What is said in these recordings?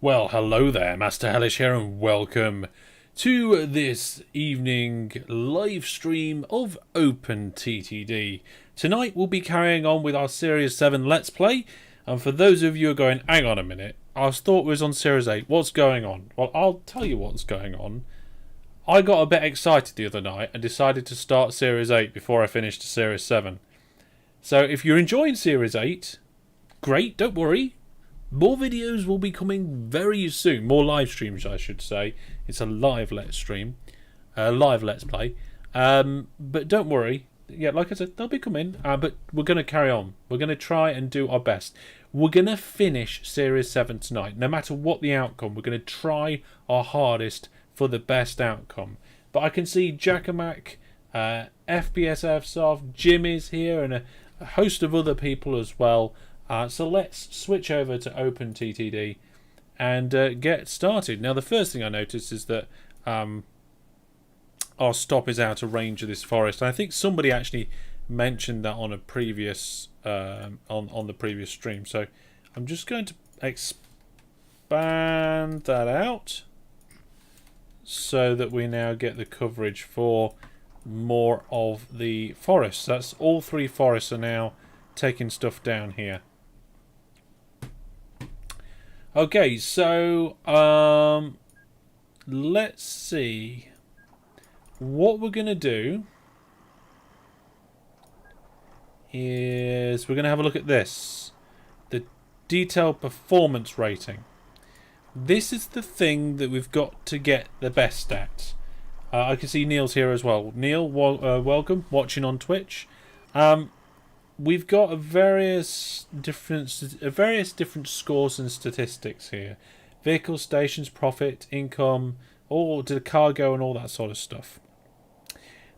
Well, hello there, Master Hellish here, and welcome to this evening live stream of OpenTTD. Tonight we'll be carrying on with our Series 7 Let's Play, and for those of you who are going, hang on a minute, I thought we was on Series 8, what's going on? Well, I'll tell you what's going on. I got a bit excited the other night and decided to start Series 8 before I finished Series 7. So if you're enjoying Series 8, great, don't worry. More videos will be coming very soon. More live streams, I should say. It's a live let's stream. Live let's play. But don't worry. Yeah, like I said, they'll be coming. But we're going to carry on. We're going to try and do our best. We're going to finish Series 7 tonight. No matter what the outcome, we're going to try our hardest for the best outcome. But I can see Jackamak, FPSF Soft, Jim is here, and a host of other people as well. So let's switch over to OpenTTD and get started. Now, the first thing I noticed is that our stop is out of range of this forest. And I think somebody actually mentioned that on a previous on the previous stream. So I'm just going to expand that out so that we now get the coverage for more of the forest. That's all three forests are now taking stuff down here. Okay, so let's see. What we're going to do is we're going to have a look at this. The detailed performance rating. This is the thing that we've got to get the best at. I can see Neil's here as well. Neil, welcome, watching on Twitch. We've got various different scores and statistics here. Vehicle, stations, profit, income, all to the cargo and all that sort of stuff.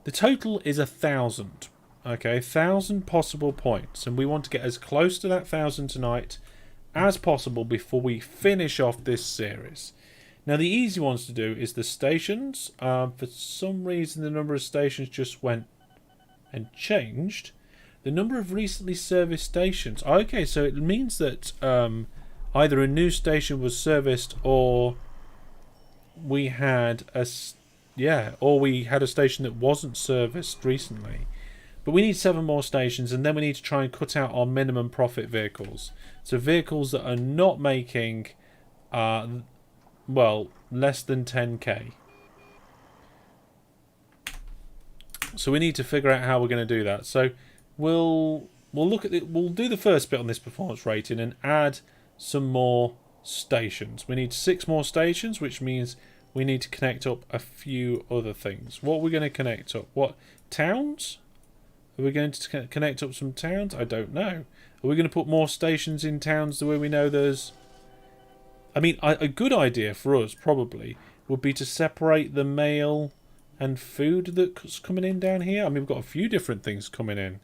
The total is 1,000. Okay, 1,000 possible points, and we want to get as close to that 1,000 tonight as possible before we finish off this series. Now, the easy ones to do is the stations. For some reason, the number of stations just went and changed. The number of recently serviced stations. Okay, so it means that either a new station was serviced or we had a station that wasn't serviced recently. But we need 7 more stations, and then we need to try and cut out our minimum profit vehicles. So vehicles that are not making less than 10k. So we need to figure out how we're going to do that. So we'll look at it. We'll do the first bit on this performance rating and add some more stations. We need 6 more stations, which means we need to connect up a few other things. What are we going to connect up? What towns? Are we going to connect up some towns? I don't know. Are we going to put more stations in towns where we know there's... I mean, a good idea for us probably would be to separate the mail and food that's coming in down here. I mean, we've got a few different things coming in.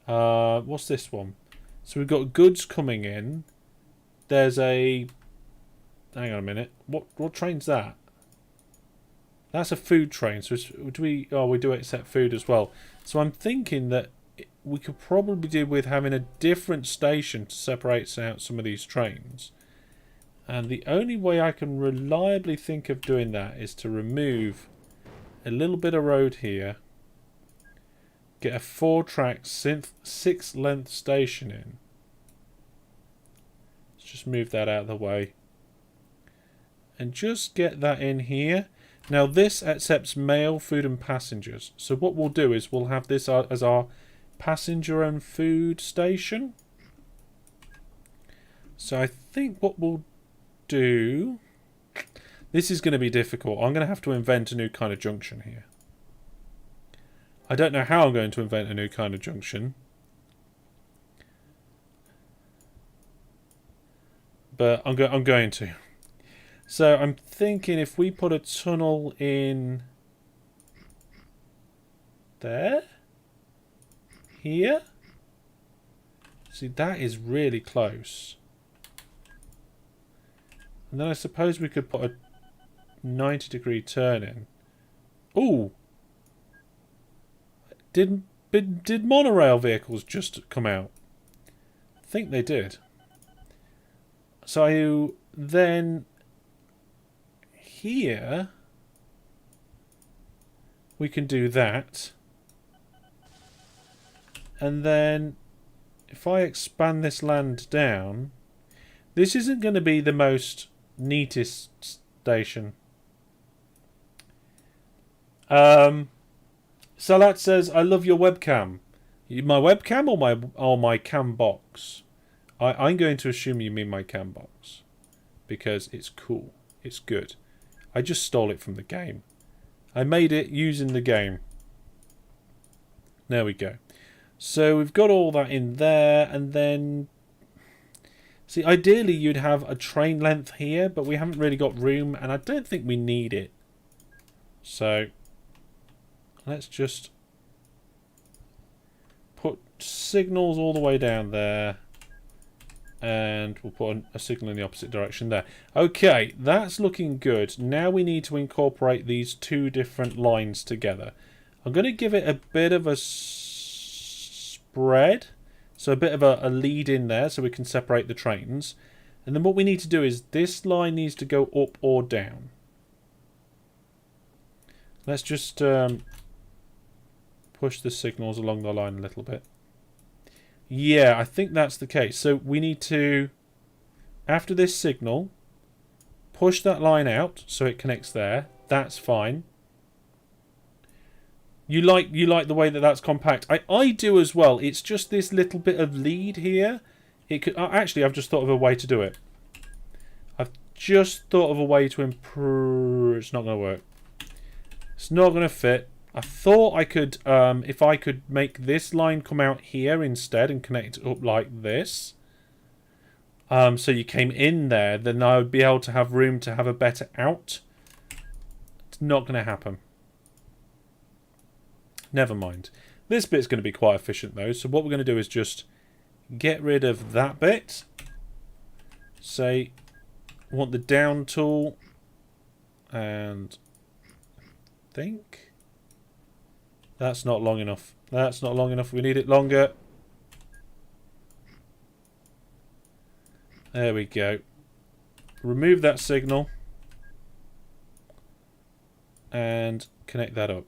What's this one? So we've got goods coming in. There's a... Hang on a minute. What train's that? That's a food train. So do we... Oh, we do accept food as well. So I'm thinking that we could probably do with having a different station to separate out some of these trains. And the only way I can reliably think of doing that is to remove a little bit of road here. Get a 4-track 6-length station in. Let's just move that out of the way. And just get that in here. Now this accepts mail, food and passengers. So what we'll do is we'll have this as our passenger and food station. So I think what we'll do... This is going to be difficult. I'm going to have to invent a new kind of junction here. I don't know how I'm going to invent a new kind of junction. But I'm going to. So I'm thinking if we put a tunnel in there, here. See, that is really close. And then I suppose we could put a 90-degree turn in. Ooh. Did monorail vehicles just come out? I think they did. So then here, we can do that. And then if I expand this land down, this isn't going to be the most neatest station. Salat says, I love your webcam. My webcam or my cam box? I'm going to assume you mean my cam box. Because it's cool. It's good. I just stole it from the game. I made it using the game. There we go. So we've got all that in there, and then... See, ideally you'd have a train length here, but we haven't really got room, and I don't think we need it. So, let's just put signals all the way down there, and we'll put a signal in the opposite direction there. Okay, that's looking good. Now we need to incorporate these two different lines together. I'm going to give it a bit of a spread, so a bit of a lead in there so we can separate the trains. And then what we need to do is this line needs to go up or down. Let's just push the signals along the line a little bit. Yeah, I think that's the case. So we need to, after this signal, push that line out so it connects there. That's fine. You like the way that that's compact. I do as well. It's just this little bit of lead here. It could actually, I've just thought of a way to do it. I've just thought of a way to improve. It's not going to work. It's not going to fit. I thought I could, if I could make this line come out here instead and connect it up like this. So you came in there, then I would be able to have room to have a better out. It's not going to happen. Never mind. This bit's going to be quite efficient though. So what we're going to do is just get rid of that bit. Say, I want the down tool. And I think that's not long enough. That's not long enough. We need it longer. There we go. Remove that signal. And connect that up.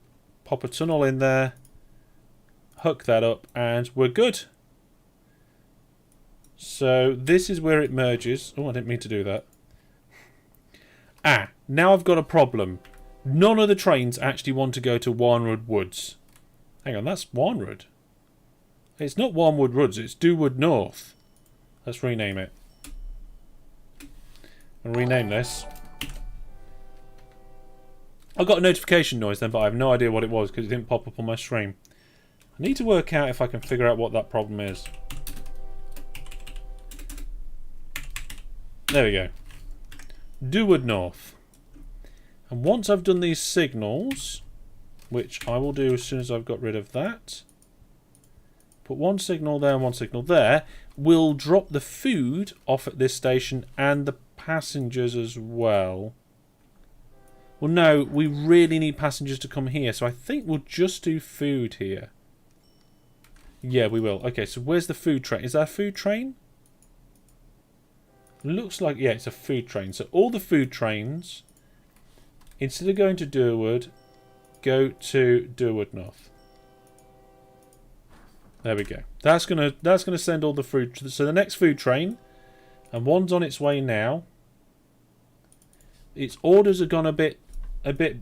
Pop a tunnel in there. Hook that up. And we're good. So this is where it merges. Oh, I didn't mean to do that. Ah, now I've got a problem. None of the trains actually want to go to Warnwood Woods. Hang on, that's Warnwood. It's not Warnwood Woods, it's Dewood North. Let's rename it. I'll rename this. I got a notification noise then, but I have no idea what it was because it didn't pop up on my stream. I need to work out if I can figure out what that problem is. There we go. Dewood North. And once I've done these signals, which I will do as soon as I've got rid of that, put one signal there and one signal there, we'll drop the food off at this station and the passengers as well. Well, no, we really need passengers to come here, so I think we'll just do food here. Yeah, we will. Okay, so where's the food train? Is that a food train? Looks like, yeah, it's a food train. So all the food trains, instead of going to Durwood, go to Durwood North. There we go. That's gonna send all the food. So the next food train, and one's on its way now. Its orders have gone a bit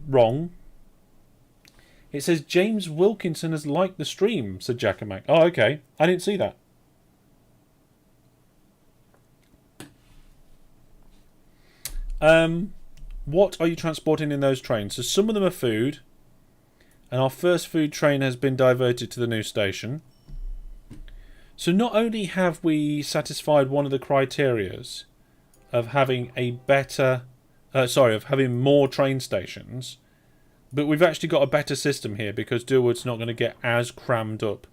wrong. It says James Wilkinson has liked the stream, said Jackamak. Oh, okay. I didn't see that. What are you transporting in those trains? So some of them are food, and our first food train has been diverted to the new station. So not only have we satisfied one of the criterias of having a better, of having more train stations, but we've actually got a better system here because Durwood's not going to get as crammed up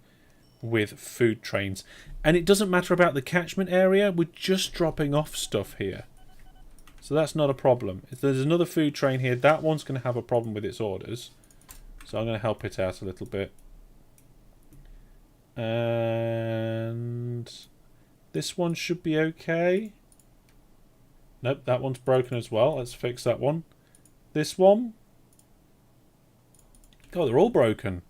with food trains. And it doesn't matter about the catchment area, we're just dropping off stuff here. So that's not a problem. If there's another food train here, that one's going to have a problem with its orders. So I'm going to help it out a little bit. And this one should be okay. Nope, that one's broken as well. Let's fix that one. This one. God, they're all broken.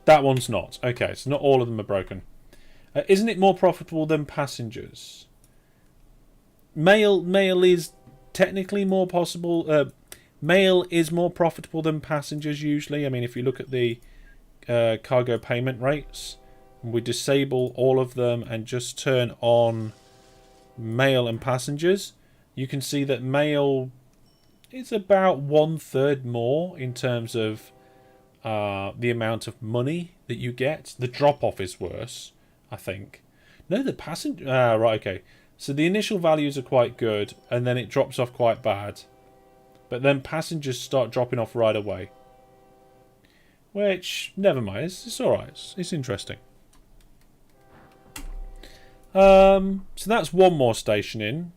That one's not. Okay, so not all of them are broken. Isn't it more profitable than passengers? Mail is technically more possible. Mail is more profitable than passengers usually. I mean, if you look at the cargo payment rates, we disable all of them and just turn on mail and passengers, you can see that mail is about 1/3 more in terms of the amount of money that you get. The drop-off is worse, I think. No, the passenger... right, okay. So the initial values are quite good, and then it drops off quite bad. But then passengers start dropping off right away. Which, never mind, it's alright. It's interesting. So that's one more station in.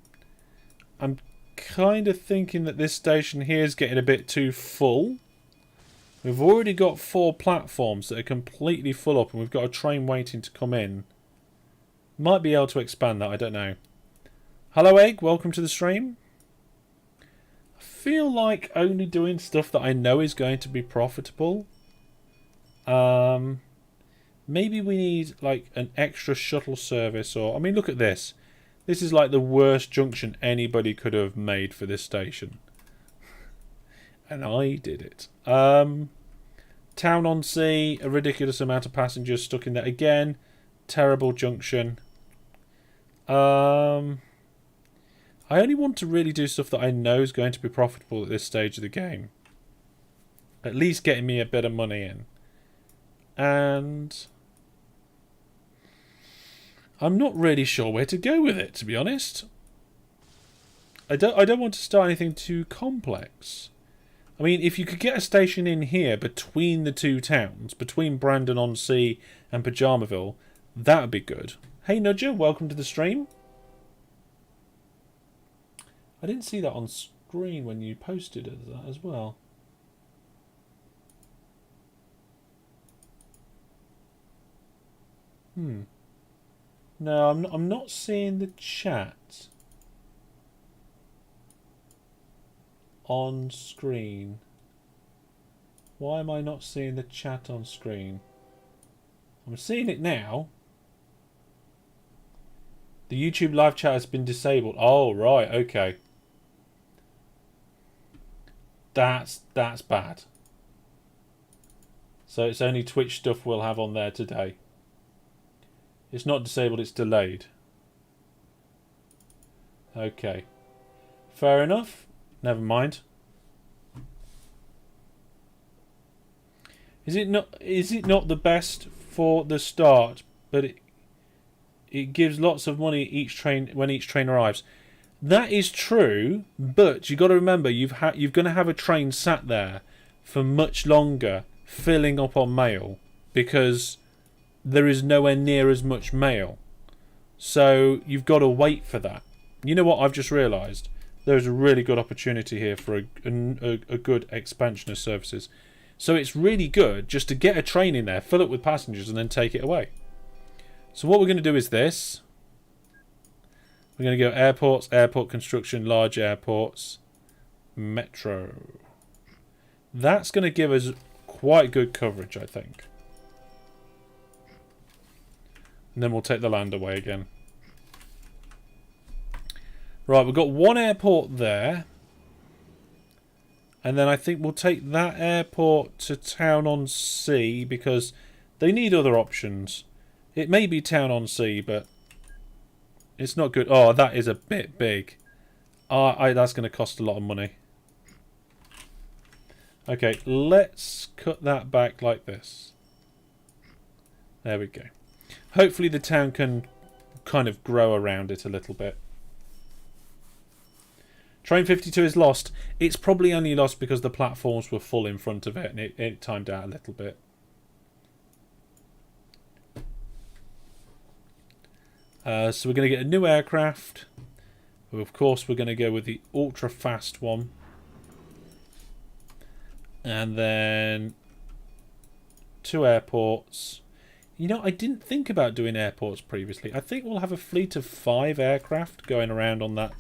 I'm kind of thinking that this station here is getting a bit too full. We've already got 4 platforms that are completely full up, and we've got a train waiting to come in. Might be able to expand that, I don't know. Hello Egg, welcome to the stream. I feel like only doing stuff that I know is going to be profitable. Maybe we need like an extra shuttle service, or I mean, look at this. This is like the worst junction anybody could have made for this station. And I did it. Town on Sea, a ridiculous amount of passengers stuck in there again. Terrible junction. I only want to really do stuff that I know is going to be profitable at this stage of the game. At least getting me a bit of money in. And I'm not really sure where to go with it, to be honest. I don't want to start anything too complex. I mean, if you could get a station in here between the two towns, between Brandon-on-Sea and Pyjamaville, that would be good. Hey Nudger, welcome to the stream. I didn't see that on screen when you posted it as well. No, I'm not seeing the chat on screen. Why am I not seeing the chat on screen? I'm seeing it now. The YouTube live chat has been disabled. Oh, right, okay. That's bad. So it's only Twitch stuff we'll have on there today. It's not disabled, it's delayed. Okay. Fair enough. Never mind. Is it not the best for the start, but it gives lots of money when each train arrives? That is true, but you got to remember you're going to have a train sat there for much longer filling up on mail because there is nowhere near as much mail. So you've got to wait for that. You know what I've just realised? There's a really good opportunity here for a good expansion of services. So it's really good just to get a train in there, fill it with passengers, and then take it away. So what we're going to do is this. We're going to go airports, airport construction, large airports, metro. That's going to give us quite good coverage, I think. And then we'll take the land away again. Right, we've got one airport there. And then I think we'll take that airport to Town on Sea because they need other options. It may be Town on Sea, but it's not good. Oh, that is a bit big. That's going to cost a lot of money. Okay, let's cut that back like this. There we go. Hopefully the town can kind of grow around it a little bit. Train 52 is lost. It's probably only lost because the platforms were full in front of it and it timed out a little bit. So we're going to get a new aircraft. Of course, we're going to go with the ultra fast one. And then 2 airports. You know, I didn't think about doing airports previously. I think we'll have a fleet of 5 aircraft going around on that.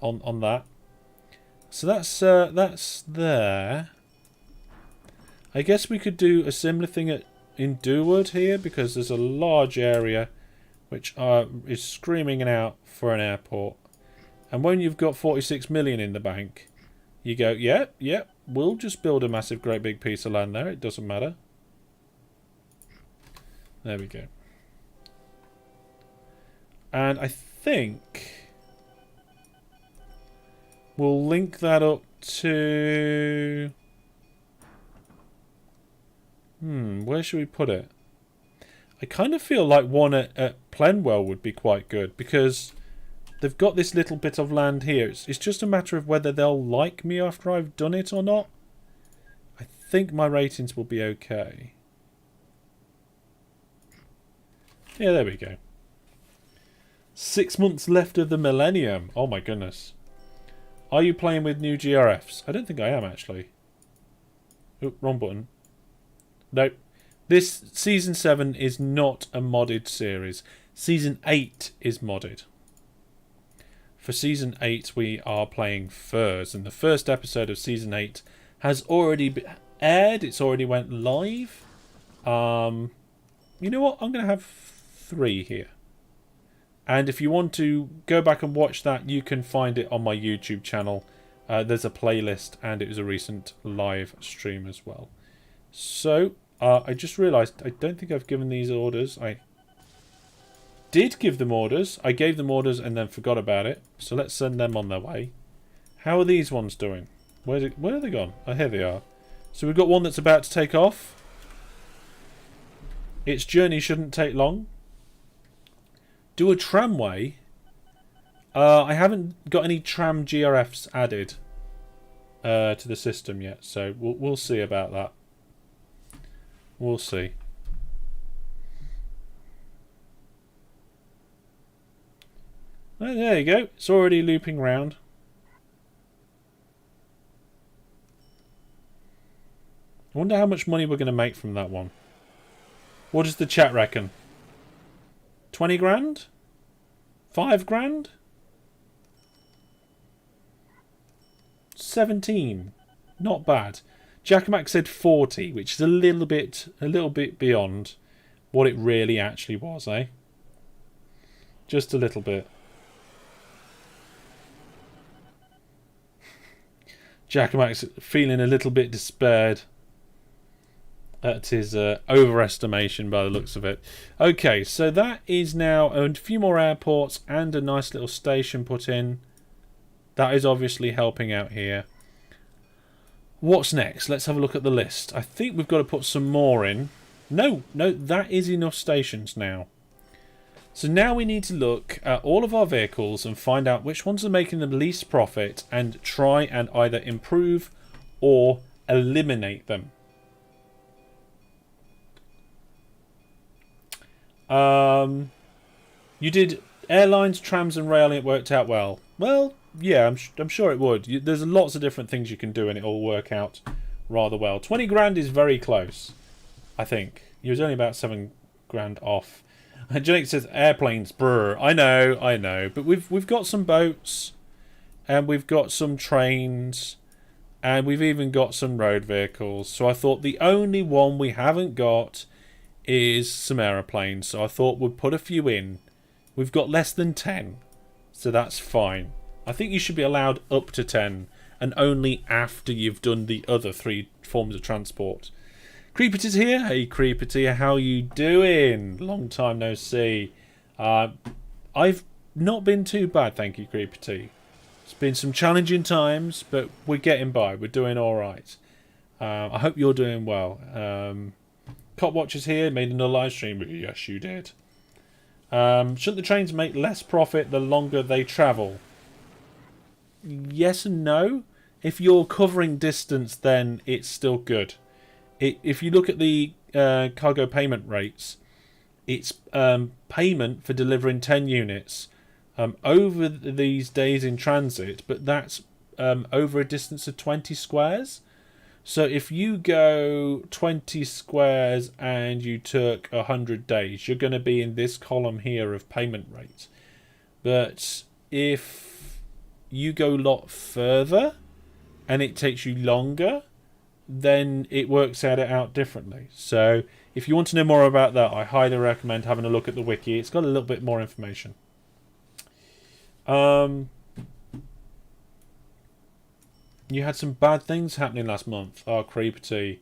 On that. So that's there. I guess we could do a similar thing in Dowood here, because there's a large area which is screaming out for an airport. And when you've got 46 million in the bank, you go, yep, we'll just build a massive, great big piece of land there. It doesn't matter. There we go. And I think we'll link that up to... where should we put it? I kind of feel like one at Plenwell would be quite good, because they've got this little bit of land here. It's just a matter of whether they'll like me after I've done it or not. I think my ratings will be okay. Yeah, there we go. 6 months left of the millennium. Oh my goodness. Are you playing with new GRFs? I don't think I am, actually. Oh, wrong button. Nope. This Season 7 is not a modded series. Season 8 is modded. For Season 8 we are playing Furs, and the first episode of Season 8 has already aired. It's already went live. You know what? I'm going to have 3 here. And if you want to go back and watch that, you can find it on my YouTube channel. There's a playlist, and it was a recent live stream as well. So, I just realised I don't think I've given these orders. I did give them orders. I gave them orders and then forgot about it. So let's send them on their way. How are these ones doing? Where are they gone? Oh, here they are. So we've got one that's about to take off. Its journey shouldn't take long. Do a tramway. I haven't got any tram GRFs added to the system yet, so we'll see about that. We'll see. Oh, there you go. It's already looping round. I wonder how much money we're going to make from that one. What does the chat reckon? 20 grand? 5 grand? 17. Not bad. Jackamack said 40, which is a little bit beyond what it really actually was, eh? Just a little bit. Jackamack's feeling a little bit despaired at his overestimation by the looks of it. Okay, so that is now a few more airports and a nice little station put in. That is obviously helping out here. What's next? Let's have a look at the list. I think we've got to put some more in. No, that is enough stations now. So now we need to look at all of our vehicles and find out which ones are making the least profit and try and either improve or eliminate them. You did airlines, trams and rail and it worked out well. Well, yeah, I'm sure it would. There's lots of different things you can do and it all work out rather well. 20 grand is very close, I think. You was only about 7 grand off. Jake says airplanes, brr. I know, but we've got some boats, and we've got some trains, and we've even got some road vehicles. So I thought the only one we haven't got is some aeroplanes. So I thought we'd put a few in. We've got less than 10, so that's fine. I think you should be allowed up to 10, and only after you've done the other 3 forms of transport. Creeperty's here. Hey Creeperty, how you doing? Long time no see. I've not been too bad, thank you, Creeperty. It's been some challenging times, but we're getting by. We're doing all right. I hope you're doing well. Cop Watchers here, made another live stream. Yes, you did. Shouldn't the trains make less profit the longer they travel? Yes and no. If you're covering distance, then it's still good. If you look at the cargo payment rates, it's payment for delivering 10 units over these days in transit, but that's over a distance of 20 squares. So if you go 20 squares and you took 100 days, you're going to be in this column here of payment rate. But if you go a lot further, and it takes you longer, then it works out differently. So if you want to know more about that, I highly recommend having a look at the wiki. It's got a little bit more information. You had some bad things happening last month. Oh, Creeper T.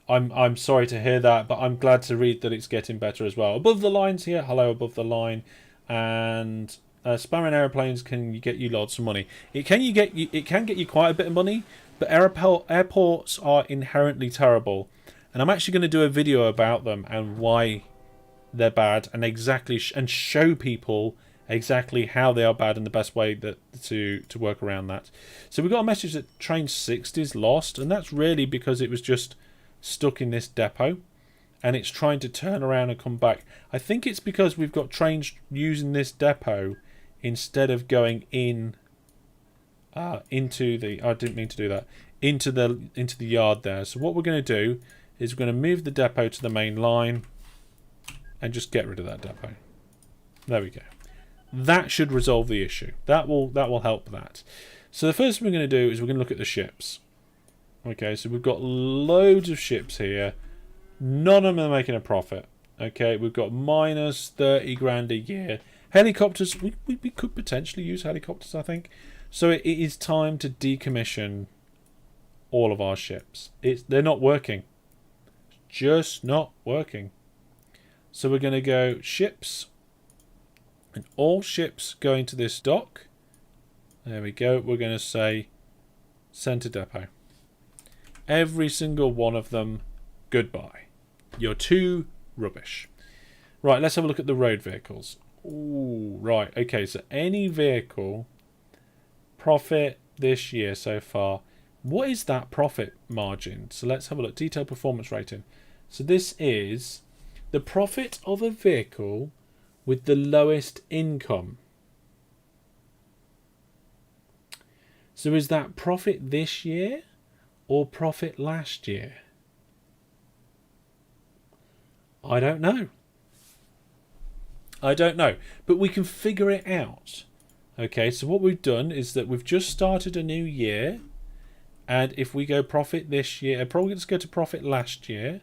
I'm sorry to hear that, but I'm glad to read that it's getting better as well. Above the lines here, hello above the line, and spamming airplanes can get you lots of money. It can get you quite a bit of money, but airports are inherently terrible, and I'm actually going to do a video about them and why they're bad, and and show people exactly how they are bad and the best way to work around that. So we got a message that train 60 is lost, and that's really because it was just stuck in this depot and it's trying to turn around and come back. I think it's because we've got trains using this depot instead of going in into the I didn't mean to do that into the yard there. So what we're going to do is we're going to move the depot to the main line and just get rid of that depot. There we go. That should resolve the issue. That will help that. So the first thing we're going to do is we're going to look at the ships. Okay, so we've got loads of ships here. None of them are making a profit. Okay, we've got minus 30 grand a year. Helicopters, we could potentially use helicopters, I think. So it is time to decommission all of our ships. They're not working. Just not working. So we're going to go ships. And all ships going to this dock. There we go. We're going to say center depot. Every single one of them, goodbye. You're too rubbish. Right, let's have a look at the road vehicles. Ooh, right. Okay, so any vehicle profit this year so far. What is that profit margin? So let's have a look. Detailed performance rating. So this is the profit of a vehicle with the lowest income. So is that profit this year or profit last year? I don't know. But we can figure it out. Okay, so what we've done is that we've just started a new year, and if we go profit this year, probably let's go to profit last year,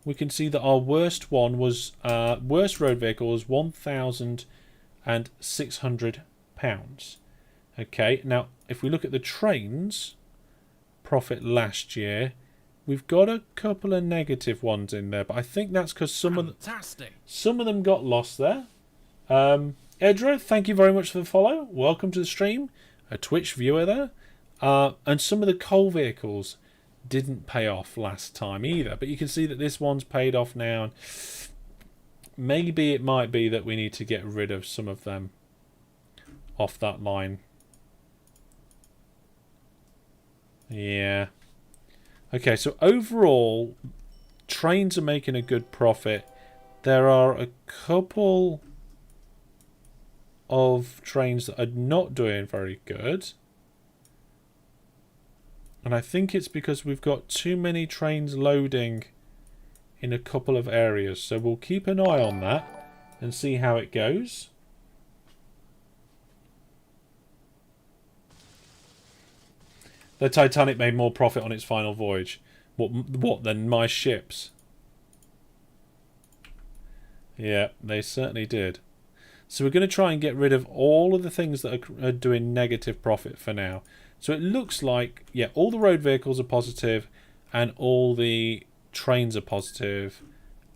we can see that our worst one was worst road vehicle was £1,600. Okay, now if we look at the trains profit last year, we've got a couple of negative ones in there, but I think that's because some of them got lost there. Edra, thank you very much for the follow. Welcome to the stream. A Twitch viewer there. And some of the coal vehicles didn't pay off last time either, but you can see that this one's paid off now. Maybe it might be that we need to get rid of some of them off that line. Yeah. Okay, so overall, trains are making a good profit. There are a couple of trains that are not doing very good. And I think it's because we've got too many trains loading in a couple of areas. So we'll keep an eye on that and see how it goes. The Titanic made more profit on its final voyage. What than my ships? Yeah, they certainly did. So we're going to try and get rid of all of the things that are doing negative profit for now. So it looks like, yeah, all the road vehicles are positive, and all the trains are positive,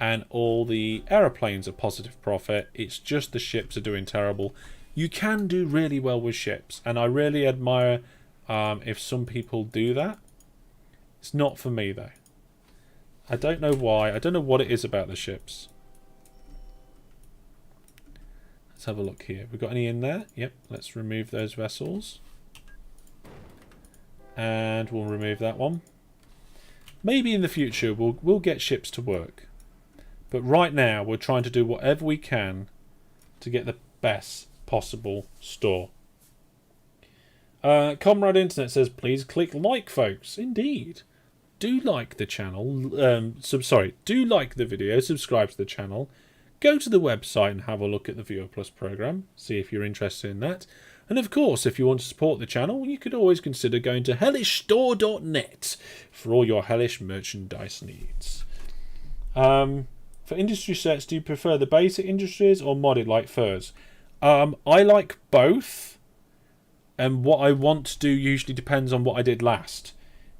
and all the aeroplanes are positive profit. It's just the ships are doing terrible. You can do really well with ships, and I really admire if some people do that. It's not for me though. I don't know why. I don't know what it is about the ships. Let's have a look here. We've got any in there? Yep. Let's remove those vessels. And we'll remove that one. Maybe in the future we'll get ships to work. But right now we're trying to do whatever we can to get the best possible store. Comrade Internet says, please click like, folks. Indeed. Do like the channel. Do like the video. Subscribe to the channel. Go to the website and have a look at the Viewer Plus program. See if you're interested in that. And of course, if you want to support the channel, you could always consider going to hellishstore.net for all your hellish merchandise needs. For industry sets, do you prefer the basic industries or modded like furs? I like both, and what I want to do usually depends on what I did last.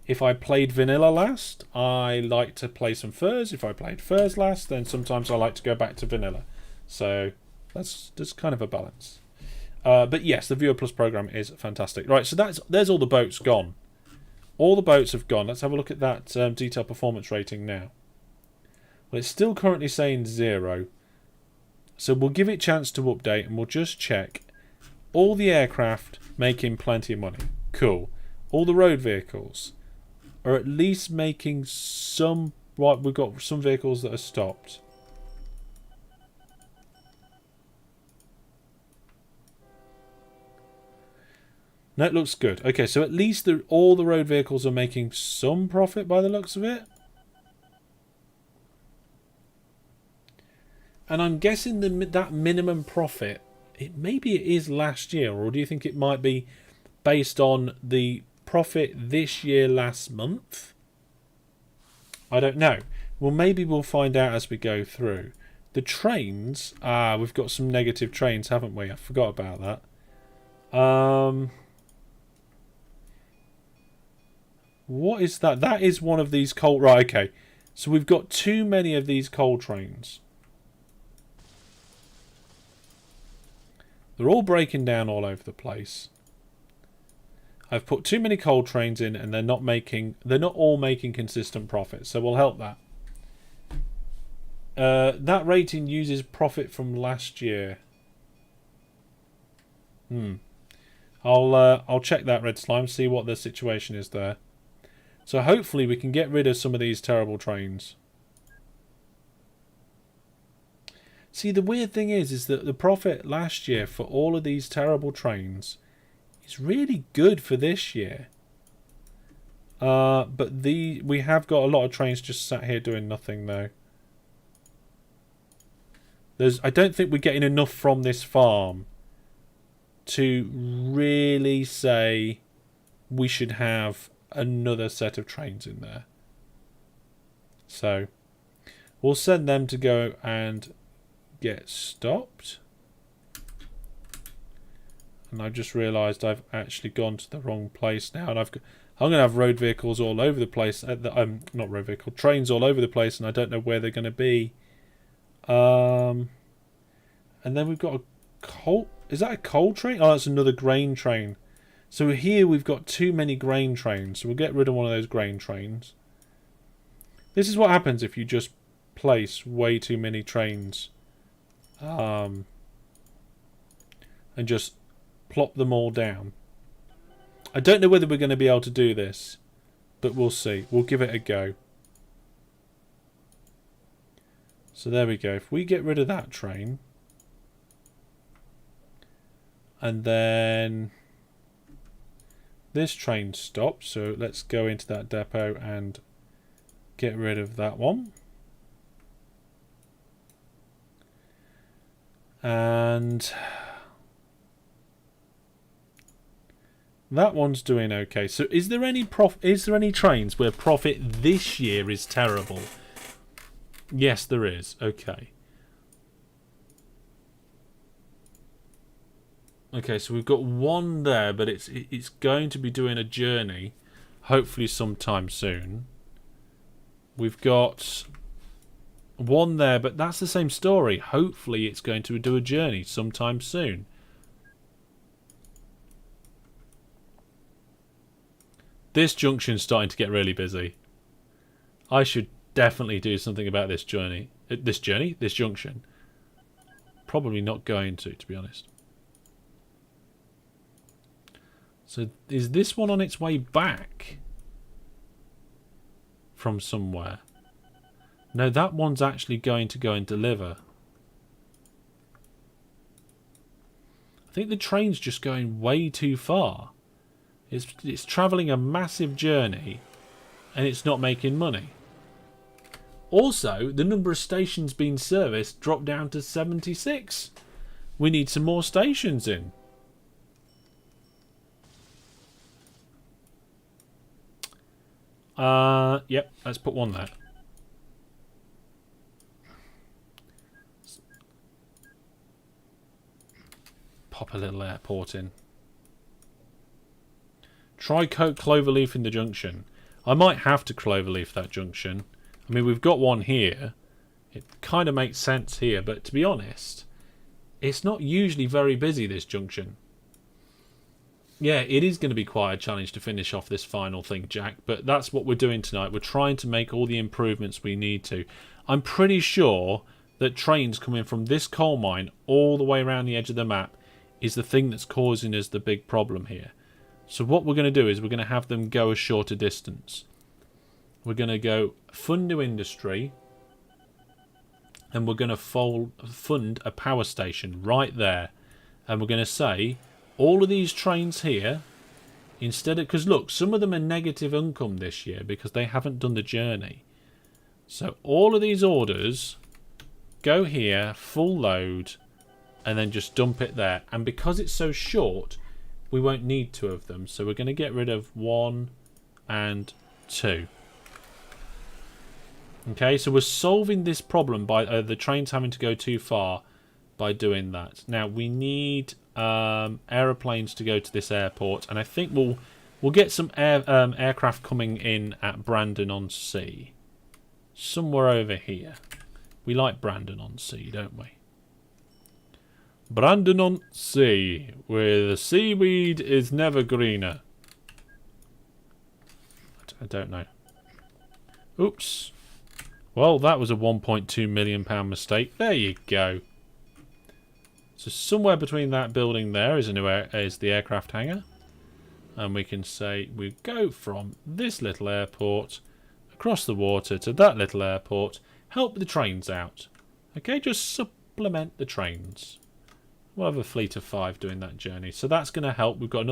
If I played vanilla last, I like to play some furs. If I played furs last, then sometimes I like to go back to vanilla. So that's kind of a balance. But yes, the Viewer Plus program is fantastic. Right, so there's all the boats gone. All the boats have gone. Let's have a look at that detailed performance rating now. Well, it's still currently saying 0. So we'll give it a chance to update, and we'll just check. All the aircraft making plenty of money. Cool. All the road vehicles are at least making some... Right, we've got some vehicles that are stopped. No, it looks good. Okay, so at least all the road vehicles are making some profit by the looks of it. And I'm guessing that minimum profit, maybe it is last year, or do you think it might be based on the profit this year last month? I don't know. Well, maybe we'll find out as we go through. The trains, we've got some negative trains, haven't we? I forgot about that. What is that? That is one of these coal... Right, okay. So we've got too many of these coal trains. They're all breaking down all over the place. I've put too many coal trains in, and they're not all making consistent profit. So we'll help that. That rating uses profit from last year. I'll check that, Red Slime, see what the situation is there. So hopefully we can get rid of some of these terrible trains. See, the weird thing is that the profit last year for all of these terrible trains is really good for this year. But we have got a lot of trains just sat here doing nothing though. I don't think we're getting enough from this farm to really say we should have another set of trains in there. So we'll send them to go and get stopped. And I've just realised I've actually gone to the wrong place now, and I'm going to have road vehicles all over the place. Not road vehicle, trains all over the place, and I don't know where they're going to be. And then we've got a coal. Is that a coal train? Oh, that's another grain train. So here we've got too many grain trains, so we'll get rid of one of those grain trains. This is what happens if you just place way too many trains. And just plop them all down. I don't know whether we're going to be able to do this, but we'll see. We'll give it a go. So there we go. If we get rid of that train, and then this train stops, so let's go into that depot and get rid of that one. And that one's doing okay. So is there any trains where profit this year is terrible? Yes, there is. Okay. Okay, so we've got one there, but it's going to be doing a journey, hopefully sometime soon. We've got one there, but that's the same story. Hopefully it's going to do a journey sometime soon. This junction's starting to get really busy. I should definitely do something about this journey. This junction. Probably not going to be honest. So is this one on its way back from somewhere? No, that one's actually going to go and deliver. I think the train's just going way too far. It's travelling a massive journey and it's not making money. Also, the number of stations being serviced dropped down to 76. We need some more stations in. Yep, let's put one there. Pop a little airport in. Try cloverleaf in the junction. I might have to cloverleaf that junction. I mean, we've got one here. It kind of makes sense here, but to be honest, it's not usually very busy, this junction. Yeah, it is going to be quite a challenge to finish off this final thing, Jack, but that's what we're doing tonight. We're trying to make all the improvements we need to. I'm pretty sure that trains coming from this coal mine all the way around the edge of the map is the thing that's causing us the big problem here. So what we're going to do is we're going to have them go a shorter distance. We're going to go fund new industry, and we're going to fund a power station right there. And we're going to say, all of these trains here, instead of... Because look, some of them are negative income this year because they haven't done the journey. So all of these orders go here, full load, and then just dump it there. And because it's so short, we won't need 2 of them. So we're going to get rid of 1 and 2. Okay, so we're solving this problem by the trains having to go too far by doing that. Now, we need aeroplanes to go to this airport. And I think we'll get some aircraft coming in at Brandon-on-Sea. Somewhere over here. We like Brandon-on-Sea, don't we? Brandon-on-Sea, where the seaweed is never greener. I don't know. Oops. Well, that was a £1.2 million mistake. There you go. So somewhere between that building there is the aircraft hangar. And we can say we go from this little airport across the water to that little airport. Help the trains out. Okay, just supplement the trains. We'll have a fleet of 5 doing that journey. So that's going to help. We've got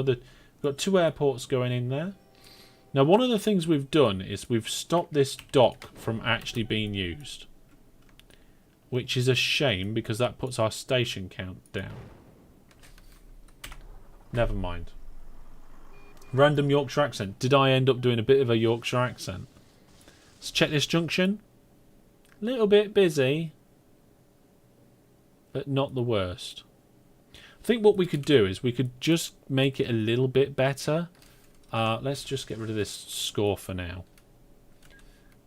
2 airports going in there. Now, one of the things we've done is we've stopped this dock from actually being used. Which is a shame because that puts our station count down. Never mind. Random Yorkshire accent. Did I end up doing a bit of a Yorkshire accent? Let's check this junction. Little bit busy. But not the worst. I think what we could do is we could just make it a little bit better. Let's just get rid of this score for now.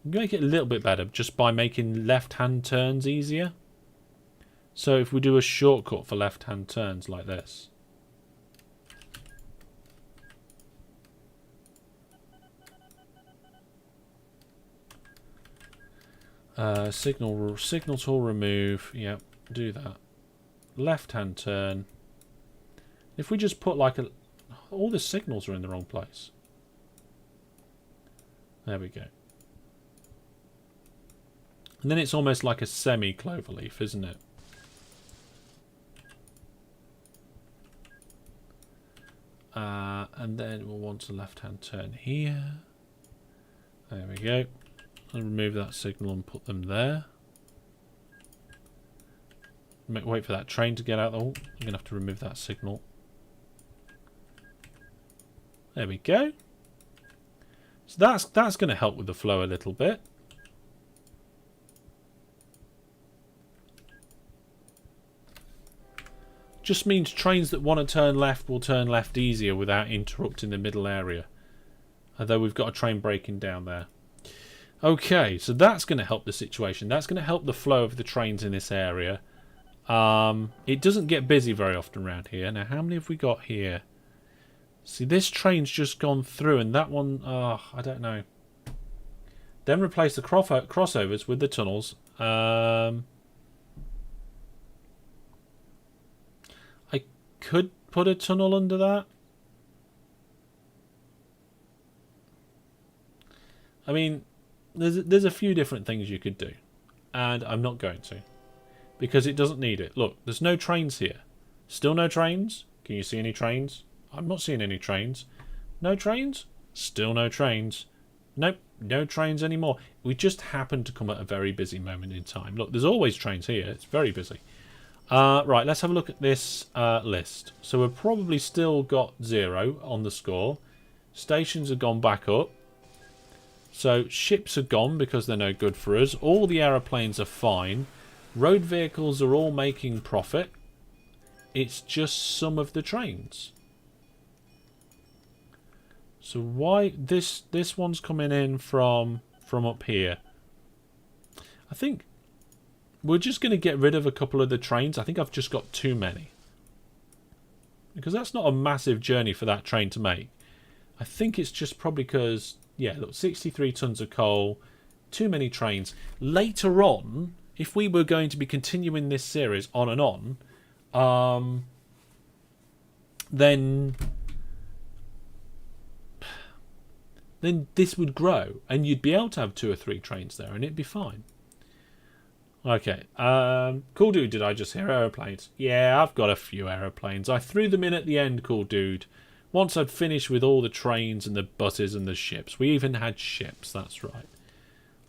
We can make it a little bit better just by making left-hand turns easier. So if we do a shortcut for left-hand turns like this. Signal tool remove. Yep, do that. Left-hand turn. If we just put like a... All the signals are in the wrong place. There we go. And then it's almost like a semi-cloverleaf, isn't it? And then we'll want a left-hand turn here. There we go. I'll remove that signal and put them there. Wait for that train to get out. Oh, I'm going to have to remove that signal. There we go. So that's going to help with the flow a little bit. Just means trains that want to turn left will turn left easier without interrupting the middle area. Although we've got a train breaking down there. Okay, so that's going to help the situation. That's going to help the flow of the trains in this area. It doesn't get busy very often around here. Now, how many have we got here? See, this train's just gone through, and that one, I don't know. Then replace the crossovers with the tunnels. I could put a tunnel under that. I mean, there's a few different things you could do, and I'm not going to, because it doesn't need it. Look, there's no trains here. Still no trains? Can you see any trains? I'm not seeing any trains. No trains? Still no trains. Nope, no trains anymore. We just happen to come at a very busy moment in time. Look, there's always trains here. It's very busy. Right, let's have a look at this list. So we've probably still got 0 on the score. Stations have gone back up. So ships are gone because they're no good for us. All the aeroplanes are fine. Road vehicles are all making profit. It's just some of the trains. So why this one's coming in from up here? I think we're just going to get rid of a couple of the trains. I think I've just got too many. Because that's not a massive journey for that train to make. I think it's just probably because, yeah, look, 63 tons of coal, too many trains. Later on, if we were going to be continuing this series on and on, then this would grow and you'd be able to have 2 or 3 trains there and it'd be fine. Okay, cool dude, did I just hear aeroplanes? Yeah, I've got a few aeroplanes. I threw them in at the end, cool dude. Once I'd finished with all the trains and the buses and the ships. We even had ships, that's right.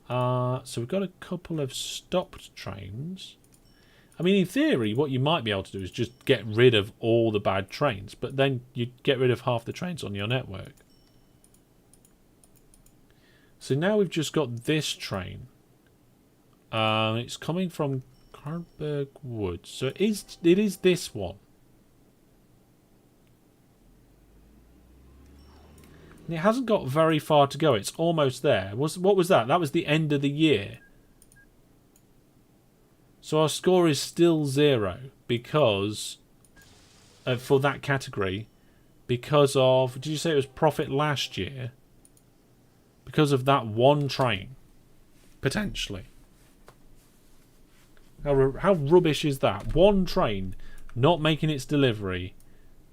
So we've got a couple of stopped trains. I mean, in theory, what you might be able to do is just get rid of all the bad trains, but then you'd get rid of half the trains on your network. So now we've just got this train. It's coming from Carberg Woods. So it is this one. And it hasn't got very far to go. It's almost there. What was that? That was the end of the year. So our score is still 0 because for that category, because of, did you say it was profit last year? Because of that one train, potentially. How rubbish is that? One train not making its delivery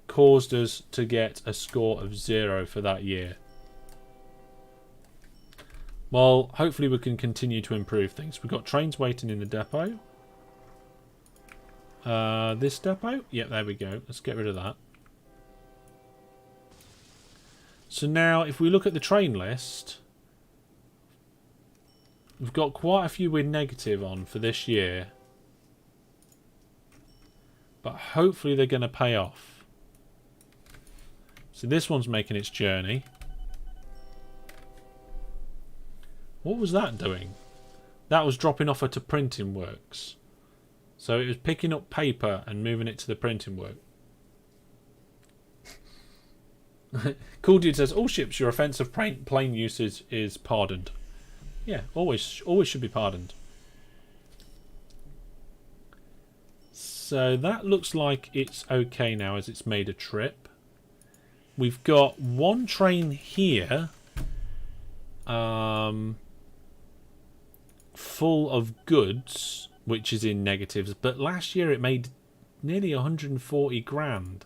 caused us to get a score of 0 for that year. Well, hopefully we can continue to improve things. We've got trains waiting in the depot. This depot? Yep, there we go. Let's get rid of that. So now, if we look at the train list, we've got quite a few with negative on for this year. But hopefully they're going to pay off. So this one's making its journey. What was that doing? That was dropping off at a printing works. So it was picking up paper and moving it to the printing work. Cool dude says, all ships, your offence of plane usage is pardoned. Yeah, always should be pardoned. So that looks like it's okay now as it's made a trip. We've got one train here full of goods, which is in negatives, but last year it made nearly 140 grand.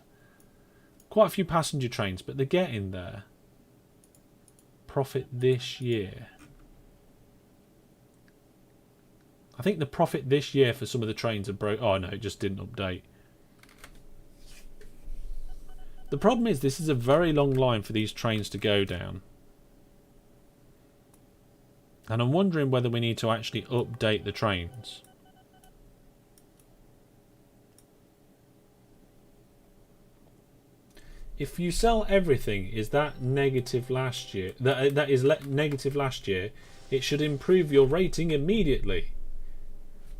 Quite a few passenger trains, but they're getting there. Profit this year. I think the profit this year for some of the trains are broke. Oh no, it just didn't update. The problem is this is a very long line for these trains to go down. And I'm wondering whether we need to actually update the trains. If you sell everything, is that negative last year? That is negative last year. It should improve your rating immediately,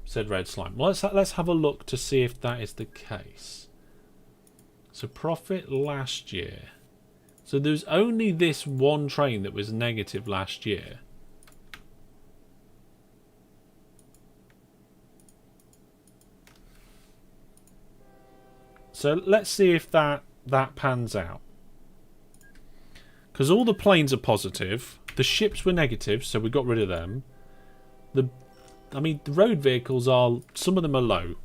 said Red Slime. Well, let's have a look to see if that is the case. So profit last year. So there's only this one train that was negative last year. So let's see if that pans out. Because all the planes are positive. The ships were negative, so we got rid of them. I mean, the road vehicles are... Some of them are low.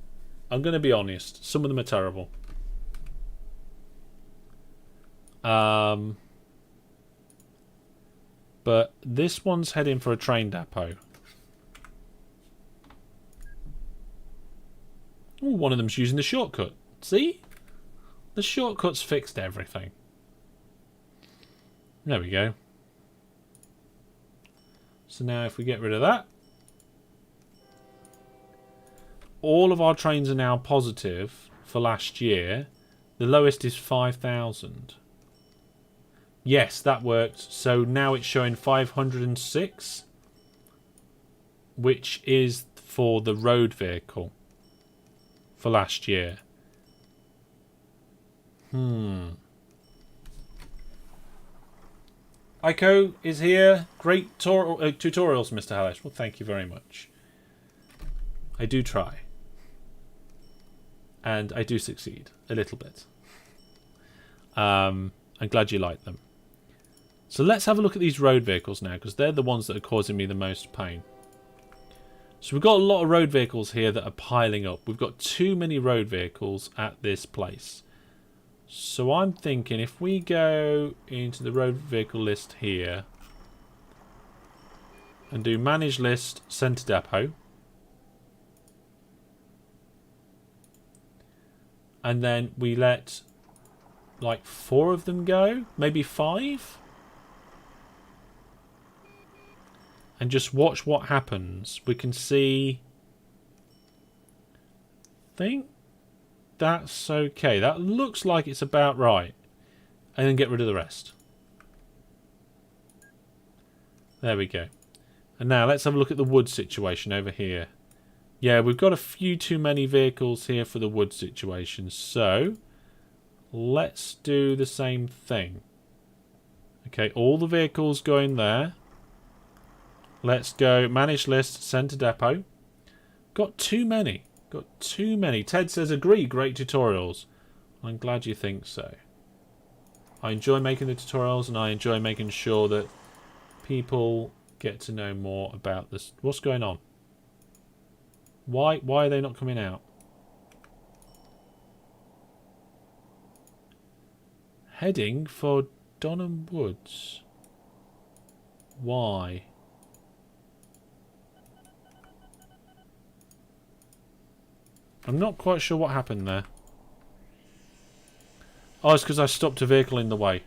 I'm going to be honest. Some of them are terrible. But this one's heading for a train depot. Ooh, one of them's using the shortcut. See? The shortcuts fixed everything. There we go. So now if we get rid of that, all of our trains are now positive for last year. The lowest is 5,000. Yes, that worked. So now it's showing 506, which is for the road vehicle for last year. Ico is here. Great tutorials, Mr. Hallish. Well, thank you very much. I do try. And I do succeed. A little bit. I'm glad you like them. So let's have a look at these road vehicles now, because they're the ones that are causing me the most pain. So we've got a lot of road vehicles here that are piling up. We've got too many road vehicles at this place. So I'm thinking if we go into the road vehicle list here and do manage list, send to depot. And then we let like 4 of them go, maybe 5. And just watch what happens. We can see, I think that's okay. That looks like it's about right. And then get rid of the rest. There we go. And now let's have a look at the wood situation over here. Yeah, we've got a few too many vehicles here for the wood situation. So let's do the same thing. Okay, all the vehicles going there. Let's go manage list, send to depot. Got too many. Got too many. Ted says, agree, great tutorials. I'm glad you think so. I enjoy making the tutorials and I enjoy making sure that people get to know more about this. What's going on? Why are they not coming out? Heading for Donham Woods. Why? I'm not quite sure what happened there. Oh, it's because I stopped a vehicle in the way.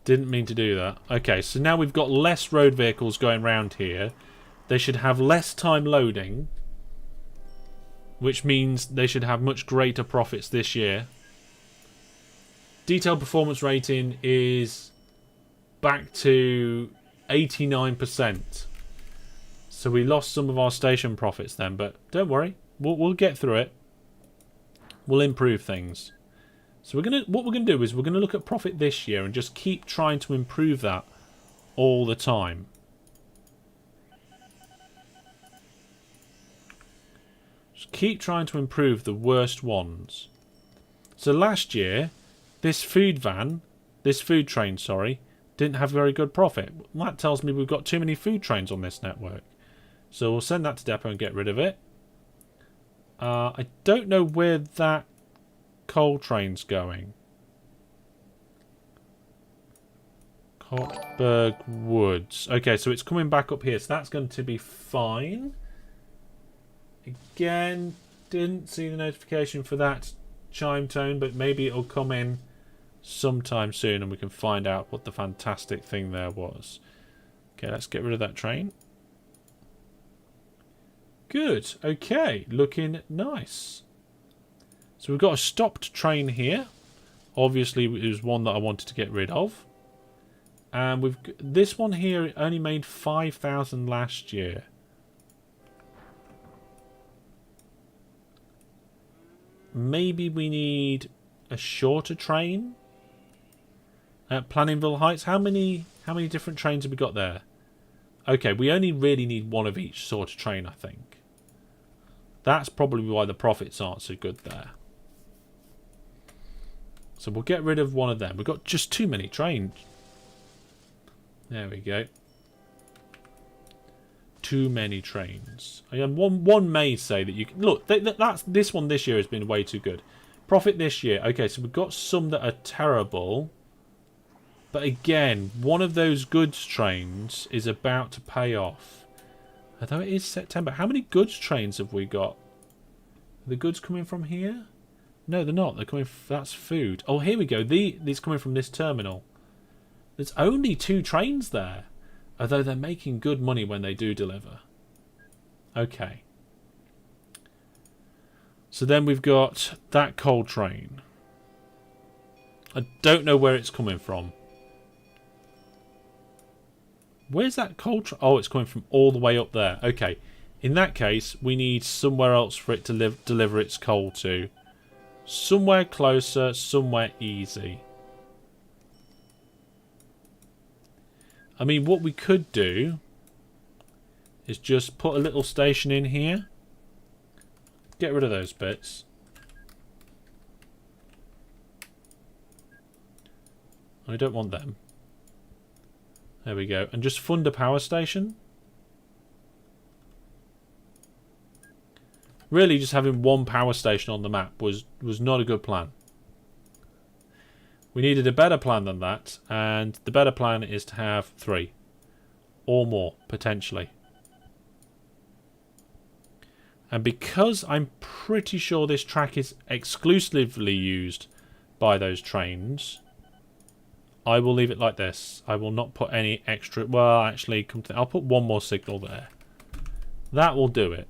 Didn't mean to do that. Okay, so now we've got less road vehicles going round here. They should have less time loading, which means they should have much greater profits this year. Detailed performance rating is back to 89%. So we lost some of our station profits then, but don't worry, we'll get through it. We'll improve things. So what we're gonna do is we're gonna look at profit this year and just keep trying to improve that all the time. Just keep trying to improve the worst ones. So last year, this food train, sorry, didn't have very good profit. That tells me we've got too many food trains on this network. So we'll send that to depot and get rid of it. I don't know where that coal train's going. Cottburg Woods. Okay, so it's coming back up here. So that's going to be fine. Again, didn't see the notification for that chime tone, but maybe it'll come in sometime soon and we can find out what the fantastic thing there was. Okay, let's get rid of that train. Good. Okay, looking nice. So we've got a stopped train here. Obviously, it was one that I wanted to get rid of. And this one here only made 5,000 last year. Maybe we need a shorter train at Planningville Heights. How many different trains have we got there? Okay, we only really need one of each sort of train, I think. That's probably why the profits aren't so good there. So we'll get rid of one of them. We've got just too many trains. There we go. Too many trains. One may say that you can... Look, this one this year has been way too good. Profit this year. Okay, so we've got some that are terrible. But again, one of those goods trains is about to pay off. Although it is September. How many goods trains have we got? Are the goods coming from here? No, they're not. They're coming... That's food. Oh, here we go. These coming from this terminal. There's only 2 trains there. Although they're making good money when they do deliver. Okay. So then we've got that coal train. I don't know where it's coming from. Where's that coal truck? Oh, it's coming from all the way up there. Okay. In that case, we need somewhere else for it to deliver its coal to. Somewhere closer, somewhere easy. I mean, what we could do is just put a little station in here. Get rid of those bits. I don't want them. There we go. And just fund a power station. Really, just having one power station on the map was not a good plan. We needed a better plan than that, and the better plan is to have 3 or more, potentially. And because I'm pretty sure this track is exclusively used by those trains, I will leave it like this. I will not put any extra... Well, actually, I'll put one more signal there. That will do it.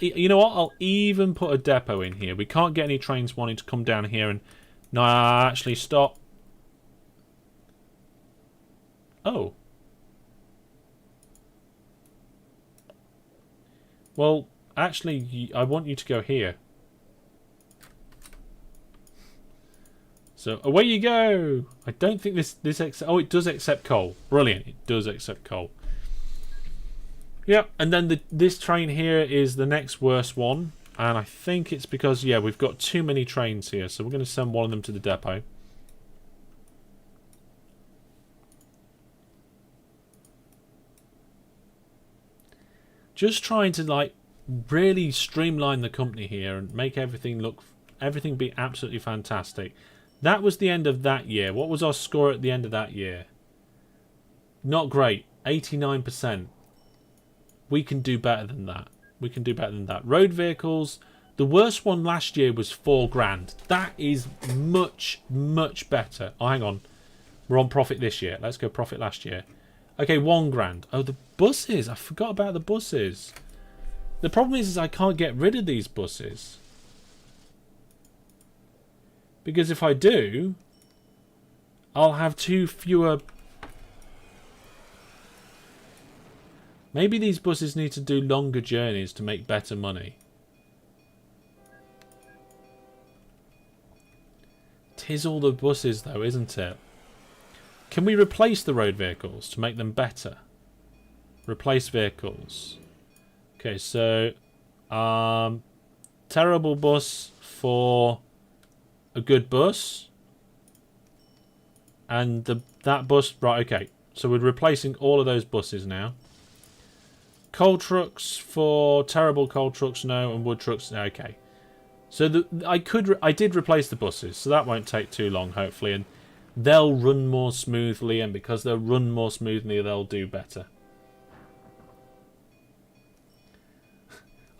You know what? I'll even put a depot in here. We can't get any trains wanting to come down here and... No, actually, stop. Oh. Well, actually, I want you to go here. So, away you go! I don't think this oh, it does accept coal. Brilliant, it does accept coal. Yep, and then this train here is the next worst one. And I think it's because, yeah, we've got too many trains here. So we're going to send one of them to the depot. Just trying to, like, really streamline the company here and make everything be absolutely fantastic. That was the end of that year. What was our score at the end of that year? Not great. 89%. We can do better than that. We can do better than that. Road vehicles. The worst one last year was 4 grand. That is much, much better. Oh, hang on. We're on profit this year. Let's go profit last year. Okay, 1 grand. Oh, the buses. I forgot about the buses. The problem is I can't get rid of these buses. Because if I do, I'll have 2 fewer... Maybe these buses need to do longer journeys to make better money. Tis all the buses though, isn't it? Can we replace the road vehicles to make them better? Replace vehicles. Okay, so terrible bus for a good bus. And that bus, right, okay. So we're replacing all of those buses now. Coal trucks for terrible coal trucks, no, and wood trucks, okay. So I did replace the buses, so that won't take too long, hopefully, and they'll run more smoothly, and because they'll run more smoothly, they'll do better.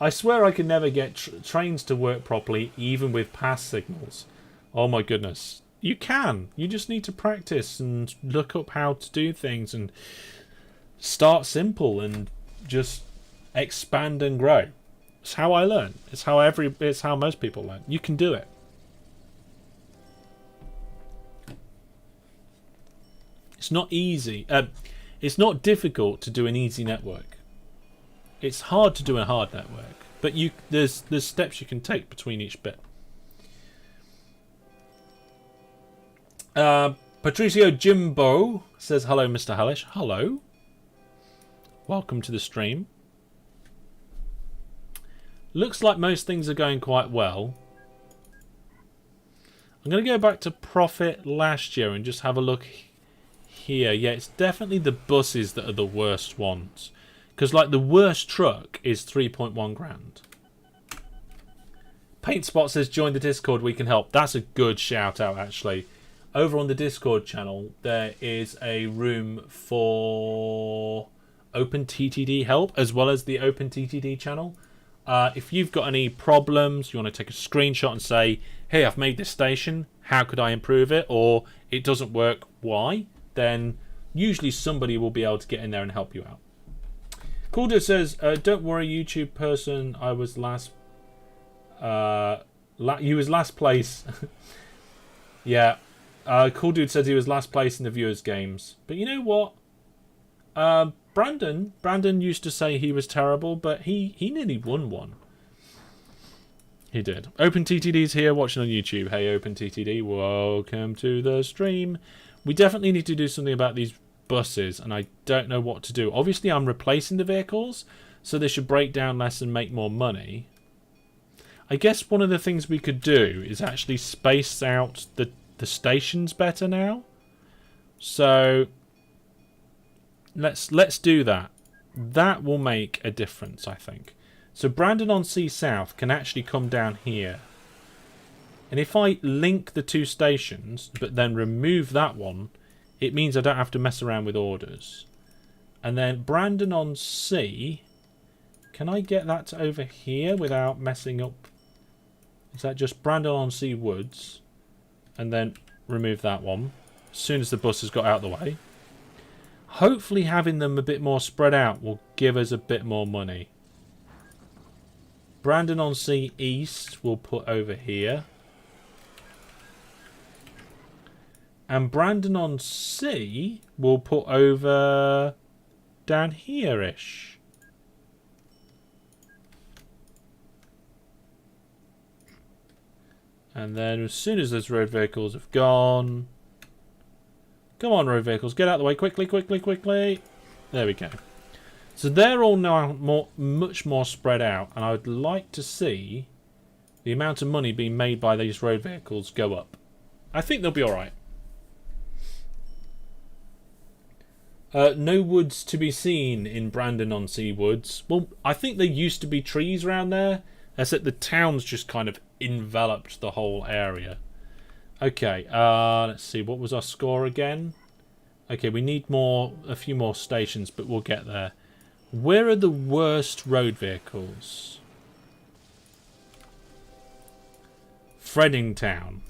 I swear I can never get trains to work properly, even with pass signals. Oh my goodness. You can. You just need to practice and look up how to do things and start simple and just expand and grow. It's how I learn. It's how most people learn. You can do it. It's not easy. It's not difficult to do an easy network. It's hard to do a hard network, but there's steps you can take between each bit. Patricio Jimbo says hello, Mr. Hellish. Hello. Welcome to the stream. Looks like most things are going quite well. I'm going to go back to profit last year and just have a look here. Yeah, it's definitely the buses that are the worst ones. Because, like, the worst truck is 3.1 grand. Paintspot says, join the Discord, we can help. That's a good shout out, actually. Over on the Discord channel, there is a room for OpenTTD help, as well as the OpenTTD channel. If you've got any problems, you want to take a screenshot and say, hey, I've made this station, how could I improve it? Or it doesn't work, why? Then usually somebody will be able to get in there and help you out. Calder says, don't worry, YouTube person, I was you was last place. Yeah, Cool Dude said he was last place in the viewers' games. But you know what? Brandon used to say he was terrible, but he nearly won one. He did. OpenTTD's here watching on YouTube. Hey, OpenTTD, welcome to the stream. We definitely need to do something about these buses, and I don't know what to do. Obviously, I'm replacing the vehicles, so they should break down less and make more money. I guess one of the things we could do is actually space out the stations better now. So let's do that. That will make a difference, I think. So Brandon-on-Sea South can actually come down here. And if I link the two stations, but then remove that one, it means I don't have to mess around with orders. And then Brandon-on-Sea, can I get that to over here without messing up? Is that just Brandon-on-Sea Woods? And then remove that one as soon as the bus has got out of the way. Hopefully having them a bit more spread out will give us a bit more money. Brandon-on-Sea East we'll put over here. And Brandon-on-Sea we'll put over down here-ish. And then as soon as those road vehicles have gone... Come on, road vehicles, get out of the way quickly, quickly, quickly. There we go. So they're all now much more spread out, and I would like to see the amount of money being made by these road vehicles go up. I think they'll be alright. No woods to be seen in Brandon-on-Sea Woods. Well, I think there used to be trees around there, except the town's just kind of enveloped the whole area. Okay, let's see, what was our score again? Okay, we need a few more stations, but we'll get there. Where are the worst road vehicles? Freddingtown.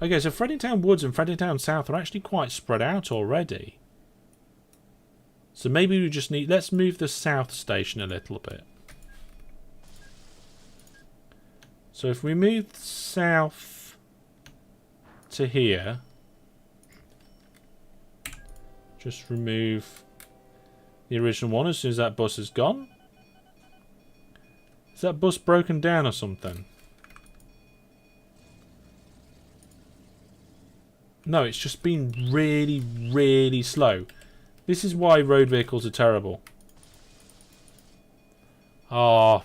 Okay, so Freddingtown Woods and Freddingtown South are actually quite spread out already. So maybe we just need... Let's move the South Station a little bit. So if we move south to here... Just remove... the original one as soon as that bus is gone. Is that bus broken down or something? No, it's just been really, really slow. This is why road vehicles are terrible. Ah,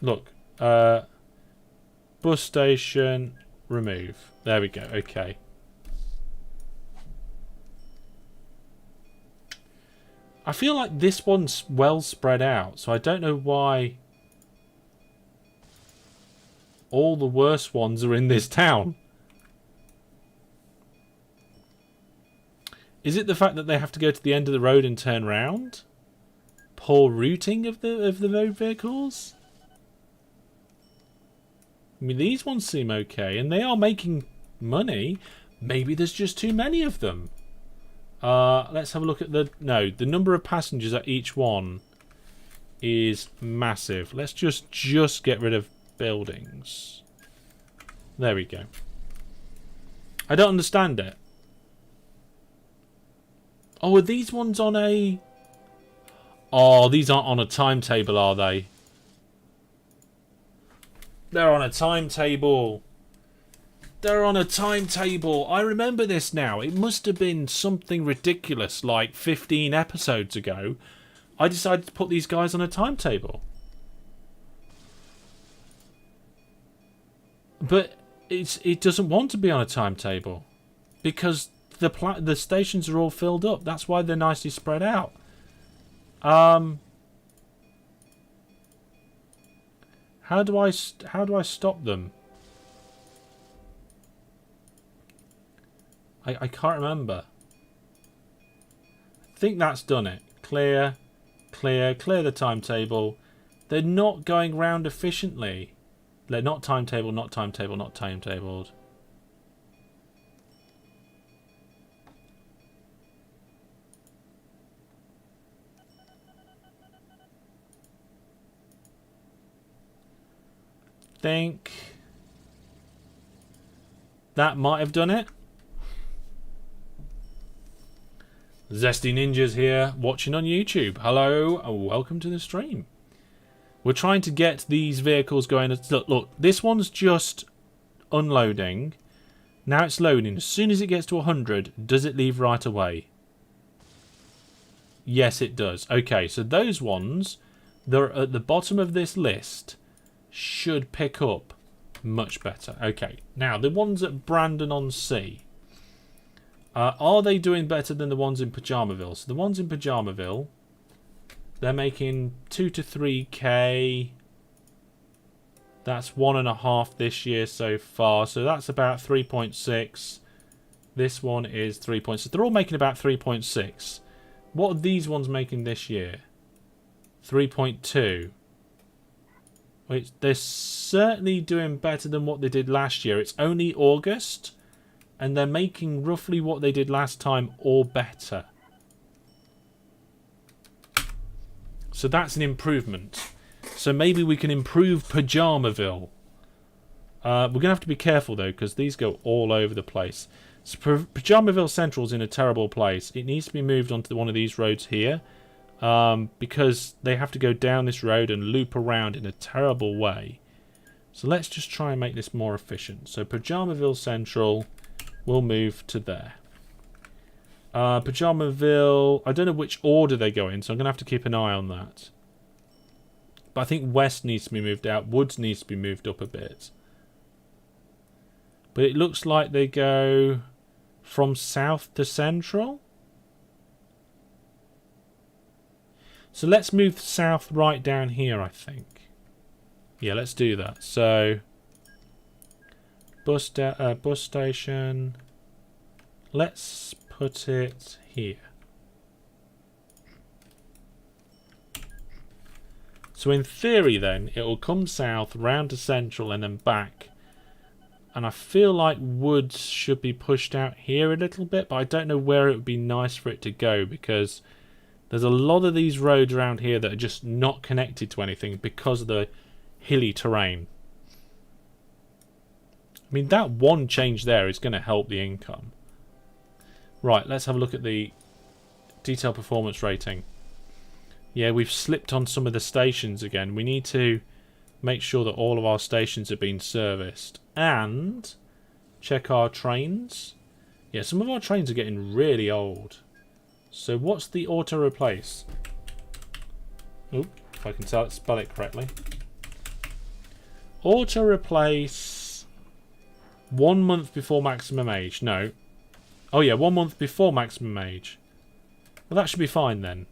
look. Bus station, remove. There we go, okay. I feel like this one's well spread out, so I don't know why all the worst ones are in this town. Is it the fact that they have to go to the end of the road and turn round? Poor routing of the road vehicles? I mean, these ones seem okay, and they are making money. Maybe there's just too many of them. Let's have a look at the... No, the number of passengers at each one is massive. Let's just get rid of buildings. There we go. I don't understand it. Oh, are these ones on a... Oh, these aren't on a timetable, are they? They're on a timetable. They're on a timetable. I remember this now. It must have been something ridiculous like 15 episodes ago. I decided to put these guys on a timetable. But it doesn't want to be on a timetable. Because the stations are all filled up. That's why they're nicely spread out. How do I stop them? I can't remember. I think that's done it. Clear the timetable. They're not going round efficiently. They're not timetable, not timetable, not timetabled. Think That might have done it. Zesty Ninjas here, watching on YouTube. Hello, and welcome to the stream. We're trying to get these vehicles going. Look, this one's just unloading. Now it's loading. As soon as it gets to 100, does it leave right away? Yes, it does. Okay, so those ones that are at the bottom of this list should pick up much better. Okay, now the ones at Brandon-on-Sea. Are they doing better than the ones in Pyjamaville? So the ones in Pyjamaville, they're making 2 to 3k. That's 1.5 this year so far. So that's about 3.6. This one is 3.6. They're all making about 3.6. What are these ones making this year? 3.2. They're certainly doing better than what they did last year. It's only August. And they're making roughly what they did last time or better. So that's an improvement. So maybe we can improve Pyjamaville. We're going to have to be careful though, because these go all over the place. So Pyjamaville Central's in a terrible place. It needs to be moved onto one of these roads here. Because they have to go down this road and loop around in a terrible way. So let's just try and make this more efficient. So Pyjamaville Central will move to there. Pyjamaville, I don't know which order they go in, so I'm going to have to keep an eye on that. But I think West needs to be moved out. Woods needs to be moved up a bit. But it looks like they go from south to central. So let's move south right down here, I think. Yeah, let's do that. So bus station. Let's put it here. So in theory then, it will come south, round to central and then back. And I feel like Woods should be pushed out here a little bit, but I don't know where it would be nice for it to go because there's a lot of these roads around here that are just not connected to anything because of the hilly terrain. I mean, that one change there is going to help the income. Right, let's have a look at the detail performance rating. Yeah, we've slipped on some of the stations again. We need to make sure that all of our stations are being serviced. And check our trains. Yeah, some of our trains are getting really old. So what's the auto replace? Oop, if I can spell it correctly. Auto replace 1 month before maximum age. No. Oh yeah, 1 month before maximum age. Well, that should be fine then.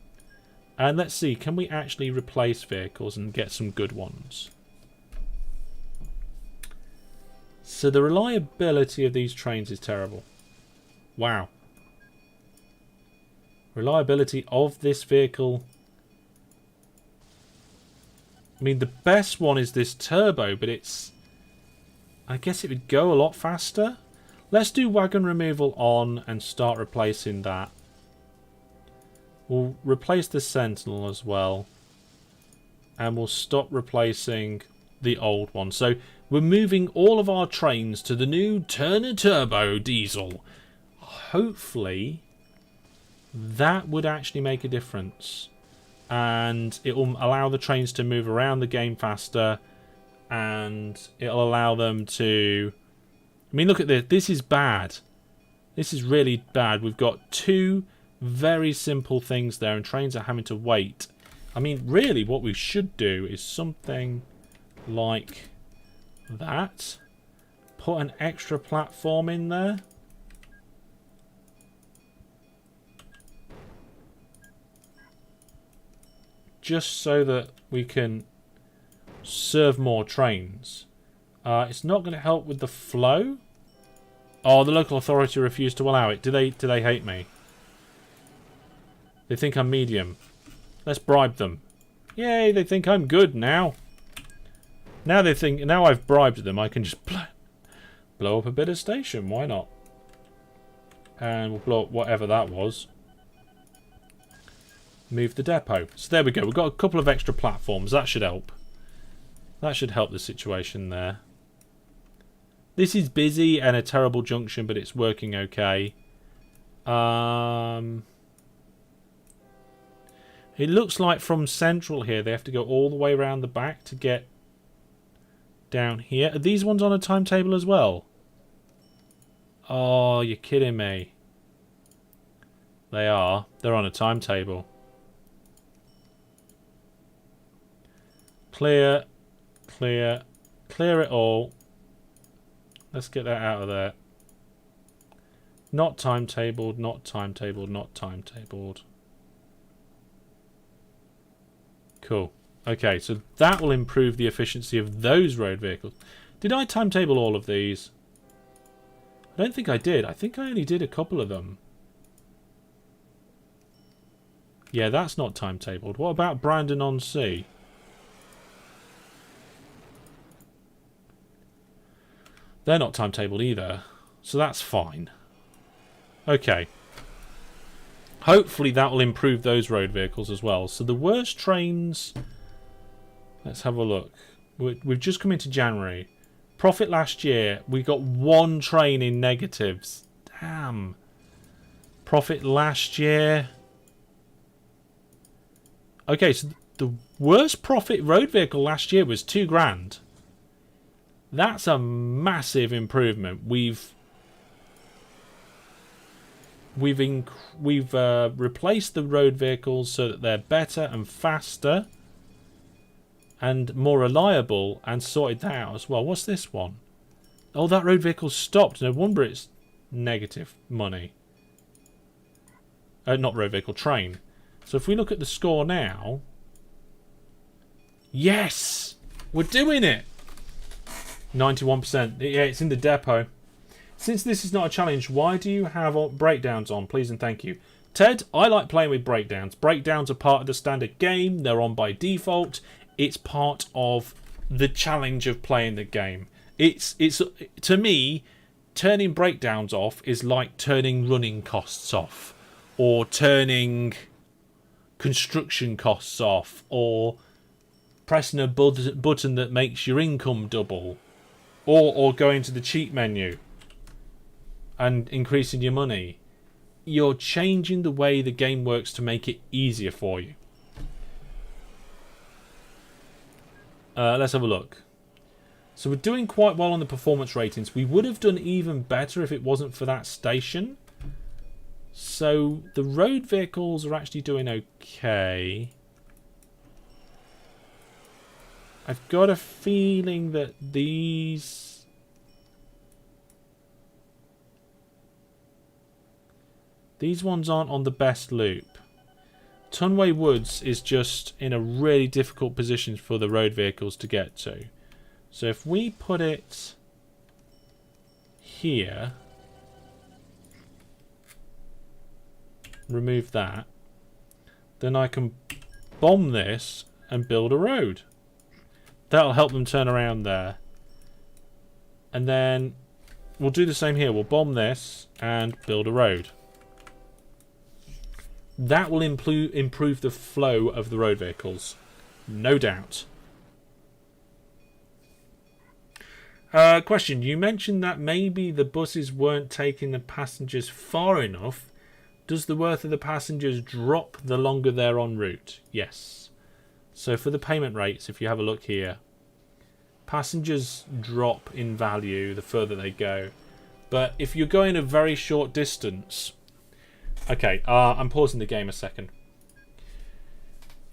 And let's see, can we actually replace vehicles and get some good ones? So the reliability of these trains is terrible. Wow. Reliability of this vehicle. I mean, the best one is this turbo, but it's... I guess it would go a lot faster. Let's do wagon removal on and start replacing that. We'll replace the Sentinel as well. And we'll stop replacing the old one. So we're moving all of our trains to the new Turner Turbo diesel. Hopefully that would actually make a difference. And it will allow the trains to move around the game faster. And it'll allow them to... I mean, look at this. This is bad. This is really bad. We've got two very simple things there, and trains are having to wait. I mean, really, what we should do is something like that. Put an extra platform in there. Just so that we can serve more trains. It's not going to help with the flow. Oh, the local authority refused to allow it. Do they hate me? They think I'm medium. Let's bribe them. Yay, they think I'm good now. Now they think, now I've bribed them, I can just blow up a bit of station. Why not? And we'll blow up whatever that was. Move the depot. So there we go. We've got a couple of extra platforms. That should help. That should help the situation there. This is busy and a terrible junction, but it's working okay. It looks like from central here they have to go all the way around the back to get down here. Are these ones on a timetable as well? Oh, you're kidding me. They are. They're on a timetable. Clear. Clear. Clear it all. Let's get that out of there. Not timetabled, not timetabled, not timetabled. Cool. Okay, so that will improve the efficiency of those road vehicles. Did I timetable all of these? I don't think I did. I think I only did a couple of them. Yeah, that's not timetabled. What about Brandon-on-Sea? They're not timetabled either. So that's fine. Okay. Hopefully that will improve those road vehicles as well. So the worst trains... Let's have a look. We've just come into January. Profit last year, we got one train in negatives. Damn. Profit last year... Okay, so the worst profit road vehicle last year was £2,000. That's a massive improvement. We've replaced the road vehicles so that they're better and faster and more reliable, and sorted that out as well. What's this one? Oh, that road vehicle stopped. No wonder it's negative money. Not road vehicle, train. So if we look at the score now... Yes! We're doing it! 91%. Yeah, it's in the depot. Since this is not a challenge, why do you have breakdowns on? Please and thank you. Ted, I like playing with breakdowns. Breakdowns are part of the standard game. They're on by default. It's part of the challenge of playing the game. It's to me, turning breakdowns off is like turning running costs off, or turning construction costs off, or pressing a button that makes your income double, or going to the cheat menu and increasing your money. You're changing the way the game works to make it easier for you. Let's have a look. So we're doing quite well on the performance ratings. We would have done even better if it wasn't for that station. So the road vehicles are actually doing okay. I've got a feeling that these... These ones aren't on the best loop. Tunway Woods is just in a really difficult position for the road vehicles to get to. So if we put it here, remove that, then I can bomb this and build a road. That'll help them turn around there. And then we'll do the same here. We'll bomb this and build a road. That will improve the flow of the road vehicles. No doubt. Question. You mentioned that maybe the buses weren't taking the passengers far enough. Does the worth of the passengers drop the longer they're en route? Yes. So for the payment rates, if you have a look here, passengers drop in value the further they go. But if you're going a very short distance... Okay, I'm pausing the game a second.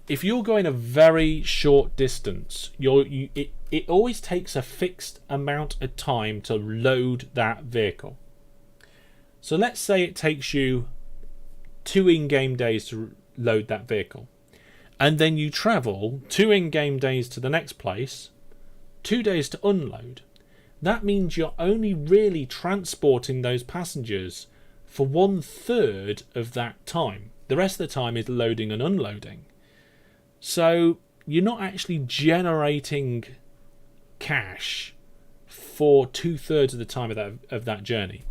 If you're going a very short distance, it always takes a fixed amount of time to load that vehicle. So let's say it takes you 2 in-game days to load that vehicle. And then you travel 2 in-game days to the next place, 2 days to unload. That means you're only really transporting those passengers for 1/3 of that time. The rest of the time is loading and unloading. So you're not actually generating cash for 2/3 of the time of that journey.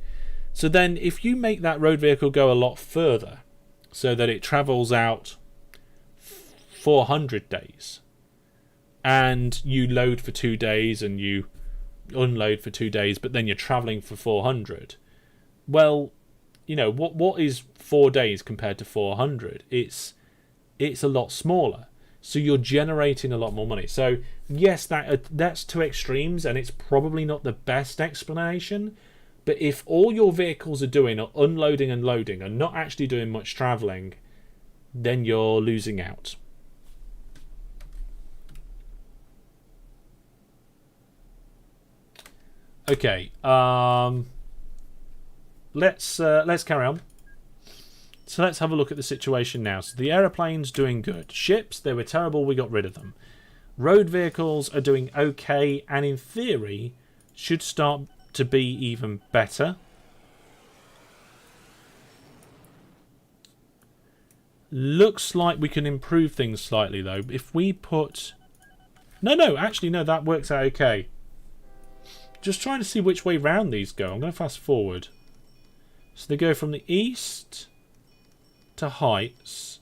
So then if you make that road vehicle go a lot further, so that it travels out 400 days, and you load for 2 days and you unload for 2 days, but then you're travelling for 400. Well, you know, what is 4 days compared to 400? It's a lot smaller. So you're generating a lot more money. So yes, that's two extremes, and it's probably not the best explanation. But if all your vehicles are doing are unloading and loading and not actually doing much travelling, then you're losing out. Okay, let's carry on. So let's have a look at the situation now. So the aeroplane's doing good. Ships, they were terrible, we got rid of them. Road vehicles are doing okay, and in theory should start to be even better. Looks like we can improve things slightly though. If we put... No, actually no, that works out okay. Just trying to see which way round these go. I'm going to fast forward. So they go from the east to Heights.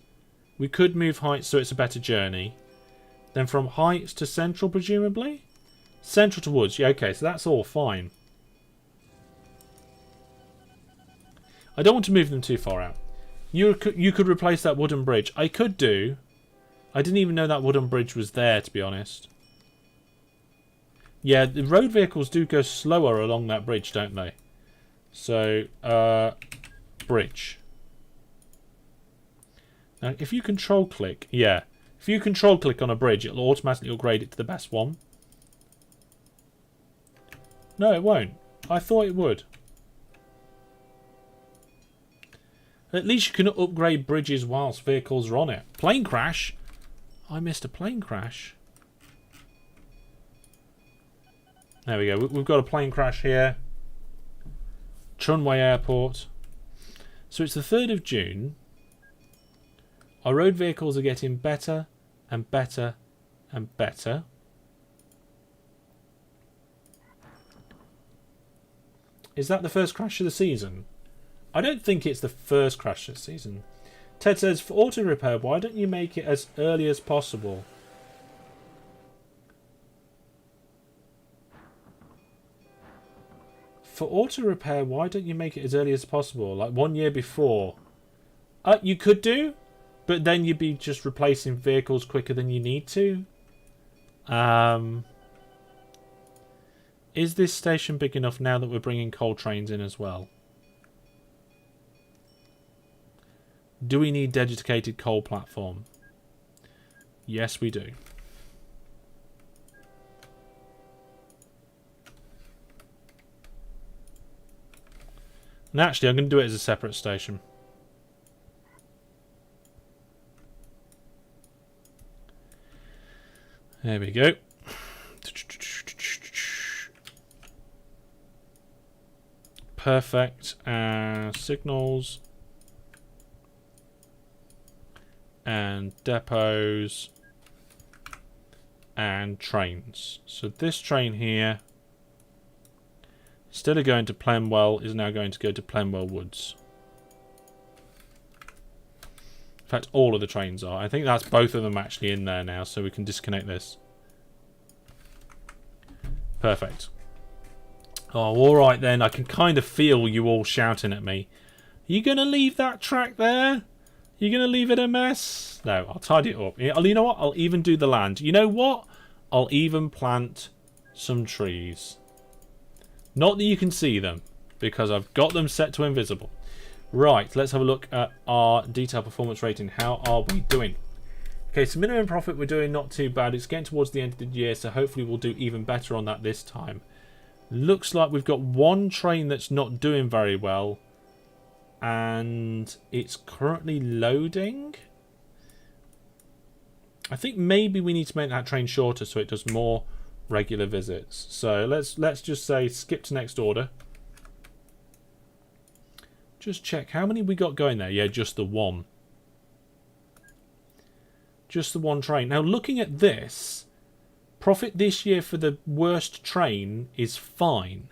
We could move Heights so it's a better journey. Then from Heights to Central, presumably? Central to Woods. Yeah, okay, so that's all fine. I don't want to move them too far out. You could replace that wooden bridge. I could do. I didn't even know that wooden bridge was there, to be honest. Yeah, the road vehicles do go slower along that bridge, don't they? So, bridge. Now, if you control click, yeah. If you control click on a bridge, it'll automatically upgrade it to the best one. No, it won't. I thought it would. At least you can upgrade bridges whilst vehicles are on it. Plane crash? I missed a plane crash. There we go. We've got a plane crash here. Chunway Airport. So it's the 3rd of June. Our road vehicles are getting better and better and better. Is that the first crash of the season? I don't think it's the first crash of the season. Ted says, for auto repair, why don't you make it as early as possible? For auto repair, why don't you make it as early as possible? Like 1 year before. You could do, but then you'd be just replacing vehicles quicker than you need to. Is this station big enough now that we're bringing coal trains in as well? Do we need dedicated coal platform? Yes, we do. And actually, I'm going to do it as a separate station. There we go. Perfect. Signals. And depots. And trains. So this train here, instead of going to Plenwell, is now going to go to Plenwell Woods. In fact, all of the trains are. I think that's both of them actually in there now, so we can disconnect this. Perfect. Oh, alright then. I can kind of feel you all shouting at me. Are you going to leave that track there? You going to leave it a mess? No, I'll tidy it up. You know what? I'll even do the land. You know what? I'll even plant some trees. Not that you can see them, because I've got them set to invisible. Right, let's have a look at our detailed performance rating. How are we doing? Okay, so minimum profit we're doing not too bad. It's getting towards the end of the year, so hopefully we'll do even better on that this time. Looks like we've got one train that's not doing very well, and it's currently loading. I think maybe we need to make that train shorter so it does more regular visits. So let's just say skip to next order. Just check how many we got going there. Yeah, just the one. Just the one train. Now looking at this, profit this year for the worst train is fine.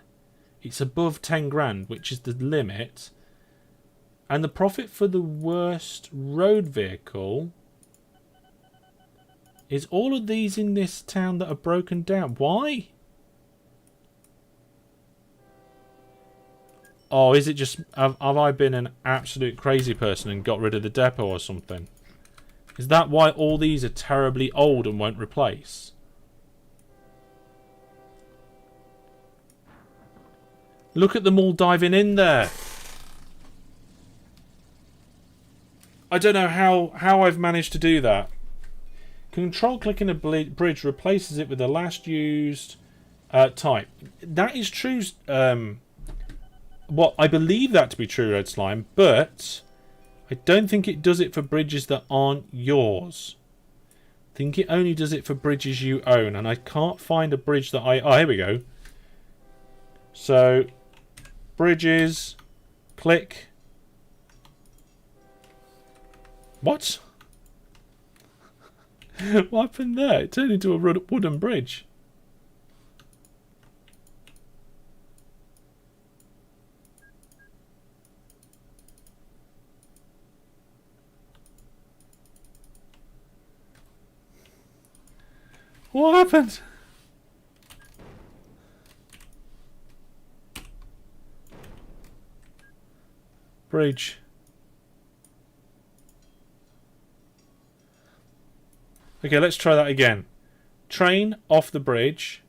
It's above 10 grand, which is the limit. And the profit for the worst road vehicle is all of these in this town that are broken down. Why? Oh, is it just... Have I been an absolute crazy person and got rid of the depot or something? Is that why all these are terribly old and won't replace? Look at them all diving in there. I don't know how I've managed to do that. Control clicking a bridge replaces it with the last used type. That is true. Well, I believe that to be true, Red Slime, but I don't think it does it for bridges that aren't yours. I think it only does it for bridges you own, and I can't find a bridge that I... Oh, here we go. So, bridges, click. What? What happened there? It turned into a wooden bridge. What happened? Bridge. Okay, let's try that again. Train off the bridge.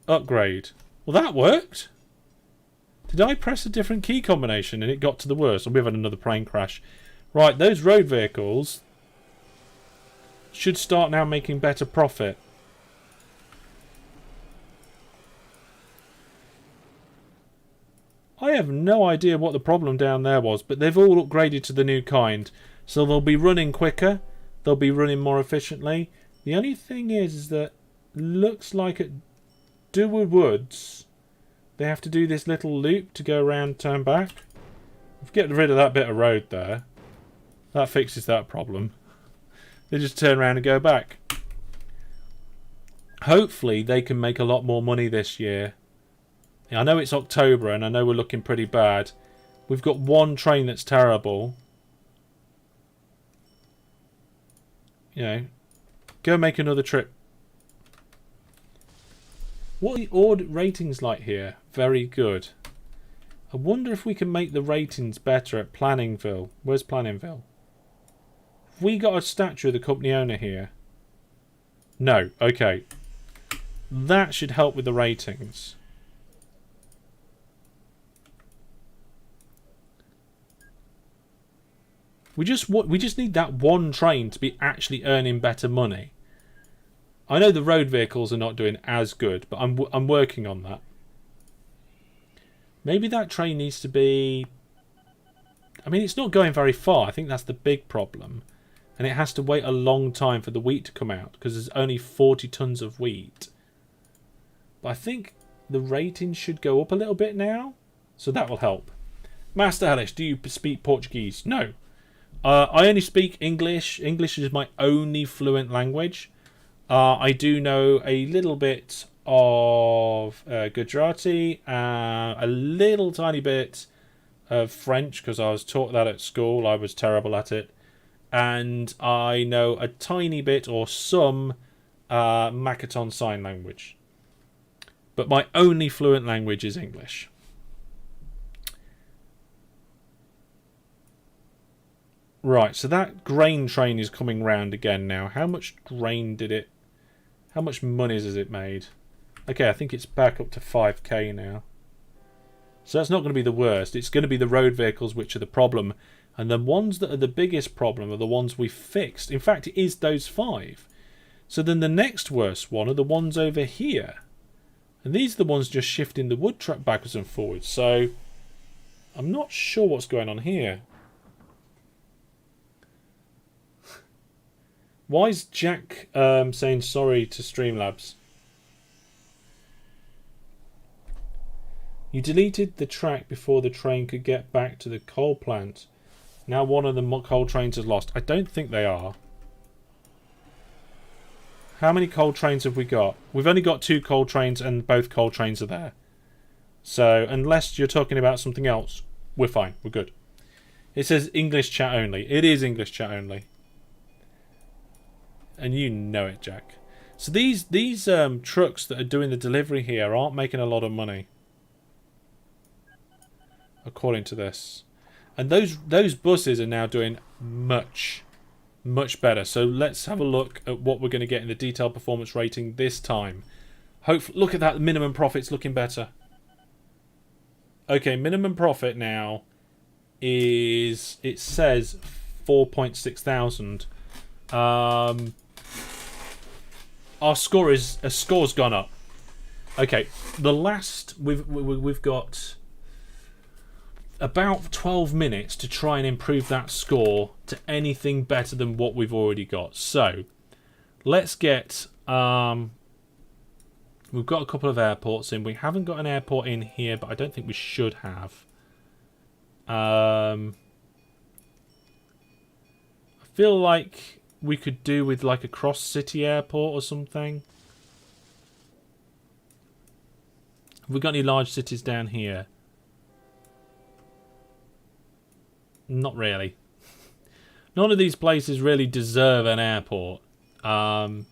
Upgrade. Well, that worked. Did I press a different key combination and it got to the worst? Or we've had another plane crash. Right, those road vehicles should start now making better profit. I have no idea what the problem down there was, but they've all upgraded to the new kind. So they'll be running quicker. They'll be running more efficiently. The only thing is that looks like at Durwood Woods they have to do this little loop to go around, turn back. If we get rid of that bit of road there, that fixes that problem. They just turn around and go back. Hopefully they can make a lot more money this year. I know it's October and I know we're looking pretty bad. We've got one train that's terrible. You know, go make another trip. What are the audit ratings like here? Very good. I wonder if we can make the ratings better at Planningville. Where's Planningville? Have we got a statue of the company owner here? No. Okay. That should help with the ratings. We just need that one train to be actually earning better money. I know the road vehicles are not doing as good, but I'm working on that. Maybe that train needs to be... I mean, it's not going very far. I think that's the big problem. And it has to wait a long time for the wheat to come out because there's only 40 tons of wheat. But I think the rating should go up a little bit now. So that will help. Master Hellish, do you speak Portuguese? No. I only speak English. English is my only fluent language. I do know a little bit of Gujarati, a little tiny bit of French because I was taught that at school. I was terrible at it. And I know a tiny bit or some Makaton Sign Language. But my only fluent language is English. Right, so that grain train is coming round again now. How much grain did it... How much money has it made? Okay, I think it's back up to 5k now. So that's not going to be the worst. It's going to be the road vehicles which are the problem. And the ones that are the biggest problem are the ones we fixed. In fact, it is those 5. So then the next worst one are the ones over here. And these are the ones just shifting the wood truck backwards and forwards. So I'm not sure what's going on here. Why is Jack saying sorry to Streamlabs? You deleted the track before the train could get back to the coal plant. Now one of the coal trains is lost. I don't think they are. How many coal trains have we got? We've only got 2 coal trains and both coal trains are there. So unless you're talking about something else, we're fine. We're good. It says English chat only. It is English chat only. And you know it, Jack. So these trucks that are doing the delivery here aren't making a lot of money. according to this. And those buses are now doing much better. So let's have a look at what we're going to get in the detailed performance rating this time. Hopefully, look at that, minimum profit's looking better. Okay, minimum profit now is, it says 4.6 thousand. Our score's gone up. Okay, the last we've got about 12 minutes to try and improve that score to anything better than what we've already got. So let's get we've got a couple of airports in. We haven't got an airport in here, but I don't think we should have. I feel like we could do with like a cross-city airport or something. Have we got any large cities down here? Not really. None of these places really deserve an airport. But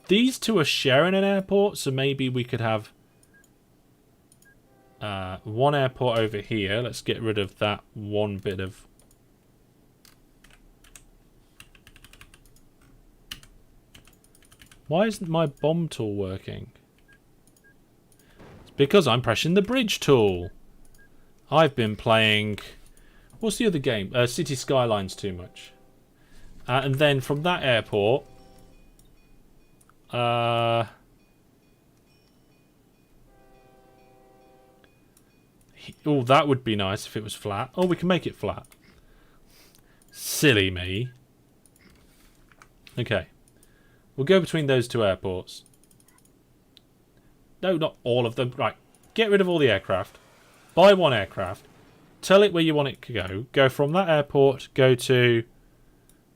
these two are sharing an airport, so maybe we could have one airport over here. Let's get rid of that one bit of... Why isn't my bomb tool working? It's because I'm pressing the bridge tool. I've been playing... What's the other game? City Skylines too much. And then from that airport... oh, that would be nice if it was flat. Oh, we can make it flat. Silly me. Okay. We'll go between those two airports. No, not all of them. Right. Get rid of all the aircraft. Buy one aircraft. Tell it where you want it to go. Go from that airport, go to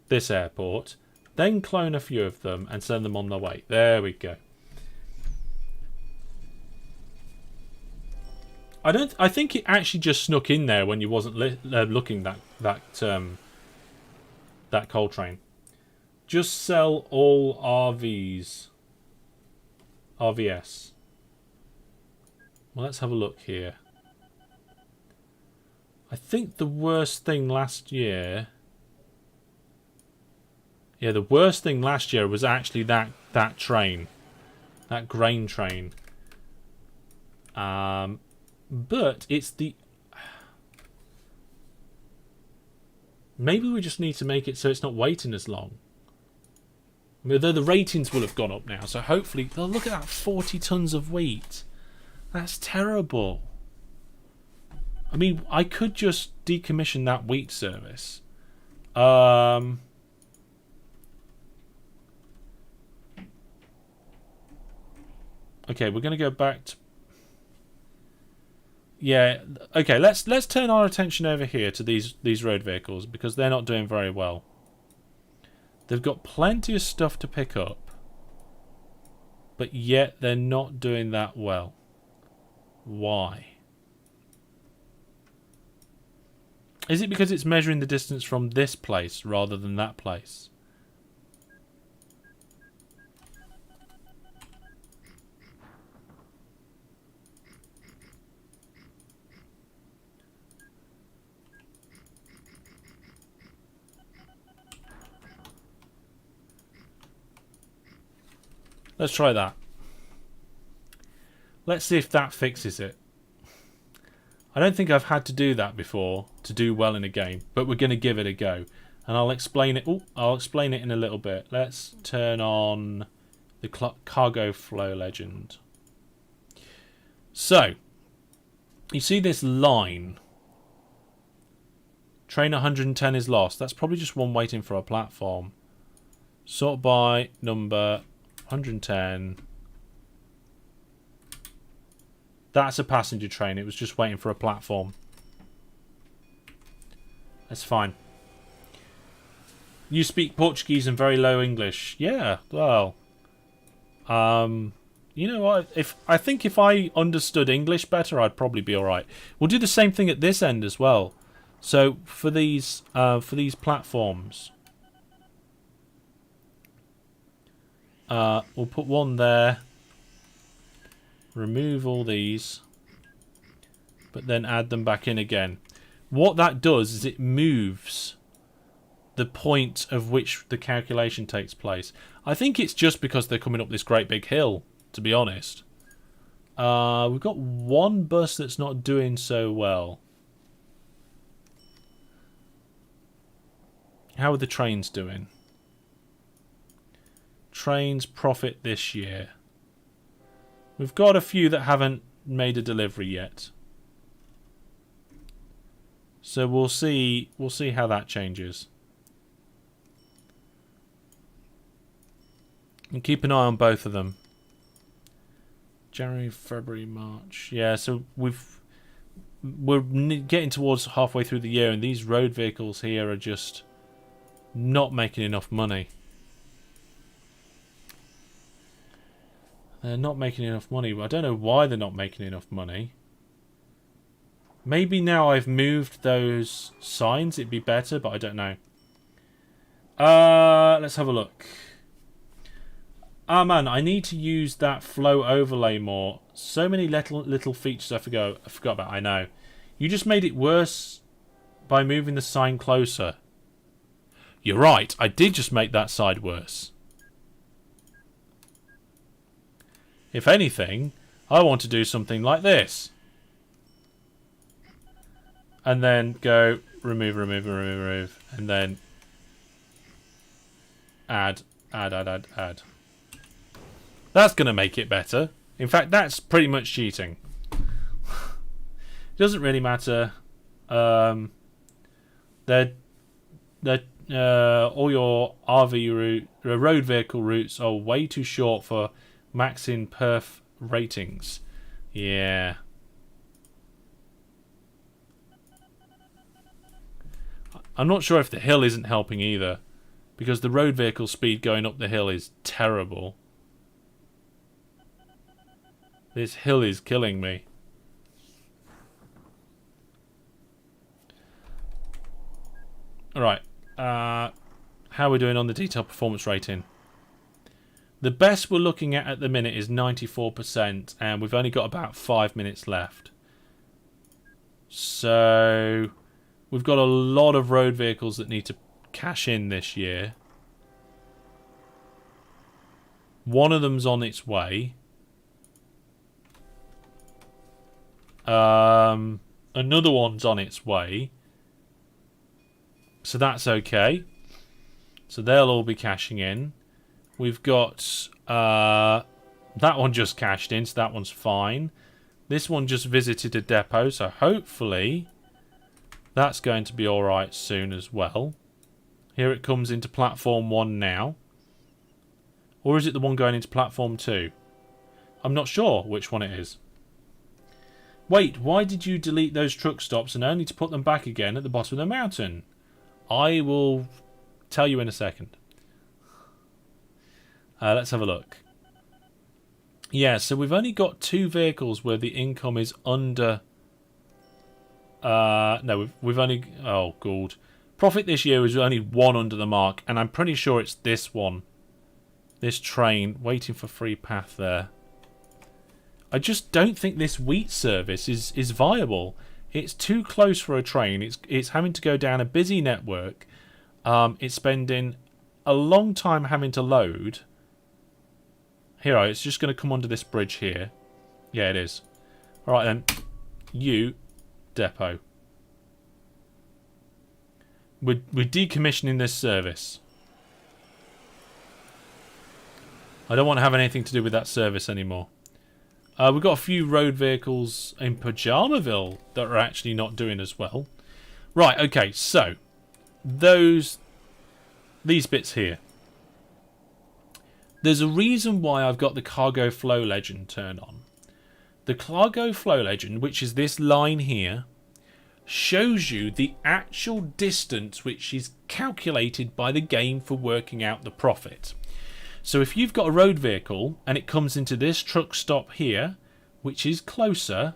this airport. Then clone a few of them and send them on their way. There we go. I think it actually just snuck in there when you wasn't looking that coal train. Just sell all RVs. RVS. Well, let's have a look here. I think the worst thing last year... Yeah, the worst thing last year was actually that train. That grain train. But it's the... Maybe we just need to make it so it's not waiting as long. Although the ratings will have gone up now, so hopefully... Oh, look at that, 40 tons of wheat. That's terrible. I mean, I could just decommission that wheat service. Okay, we're going to go back to... Yeah, okay, let's turn our attention over here to these road vehicles, because they're not doing very well. They've got plenty of stuff to pick up, but yet they're not doing that well. Why? Is it because it's measuring the distance from this place rather than that place? Let's try that. Let's see if that fixes it. I don't think I've had to do that before to do well in a game, but we're going to give it a go. And I'll explain it. I'll explain it in a little bit. Let's turn on the cargo flow legend. So, you see this line. Train 110 is lost. That's probably just one waiting for a platform. Sort by number 110. That's a passenger train. It was just waiting for a platform. That's fine. You speak Portuguese and very low English. Yeah, well. You know what? I think if I understood English better, I'd probably be alright. We'll do the same thing at this end as well. So for these platforms, we'll put one there. Remove all these. but then add them back in again. What that does is it moves the point of which the calculation takes place. I think it's just because they're coming up this great big hill, to be honest. We've got one bus that's not doing so well. How are the trains doing? Trains profit this year. We've got a few that haven't made a delivery yet. So we'll see how that changes. And keep an eye on both of them. January, February, March. Yeah, so we're getting towards halfway through the year, and these road vehicles here are just not making enough money. They're not making enough money. I don't know why they're not making enough money. Maybe now I've moved those signs, it'd be better, but I don't know. Let's have a look. Ah man, I need to use that flow overlay more. So many little features I forgot about. I know. You just made it worse by moving the sign closer. You're right, I did just make that side worse. If anything, I want to do something like this. And then go remove, and then add. That's going to make it better. In fact, that's pretty much cheating. It doesn't really matter. All your RV road vehicle routes are way too short for maxing perf ratings. Yeah. I'm not sure if the hill isn't helping either, because the road vehicle speed going up the hill is terrible. This hill is killing me. Alright. How are we doing on the detailed performance rating? The best we're looking at the minute is 94%, and we've only got about 5 minutes left. So we've got a lot of road vehicles that need to cash in this year. One of them's on its way. Another one's on its way. So that's okay. So they'll all be cashing in. We've got that one just cashed in, so that one's fine. This one just visited a depot, so hopefully that's going to be alright soon as well. Here it comes into platform 1 now. Or is it the one going into platform 2? I'm not sure which one it is. Wait, why did you delete those truck stops and only to put them back again at the bottom of the mountain? I will tell you in a second. Let's have a look. Yeah, so we've only got 2 vehicles where the income is under... no, we've only... Oh, God. Profit this year is only 1 under the mark, and I'm pretty sure it's this one. This train, waiting for free path there. I just don't think this wheat service is viable. It's too close for a train. It's having to go down a busy network. It's spending a long time having to load. Here, it's just going to come under this bridge here. Yeah, it is. Alright then. You, depot. We're decommissioning this service. I don't want to have anything to do with that service anymore. We've got a few road vehicles in Pajamaville that are actually not doing as well. Right, okay, so these bits here. There's a reason why I've got the cargo flow legend turned on. The cargo flow legend, which is this line here, shows you the actual distance which is calculated by the game for working out the profit. So if you've got a road vehicle and it comes into this truck stop here, which is closer,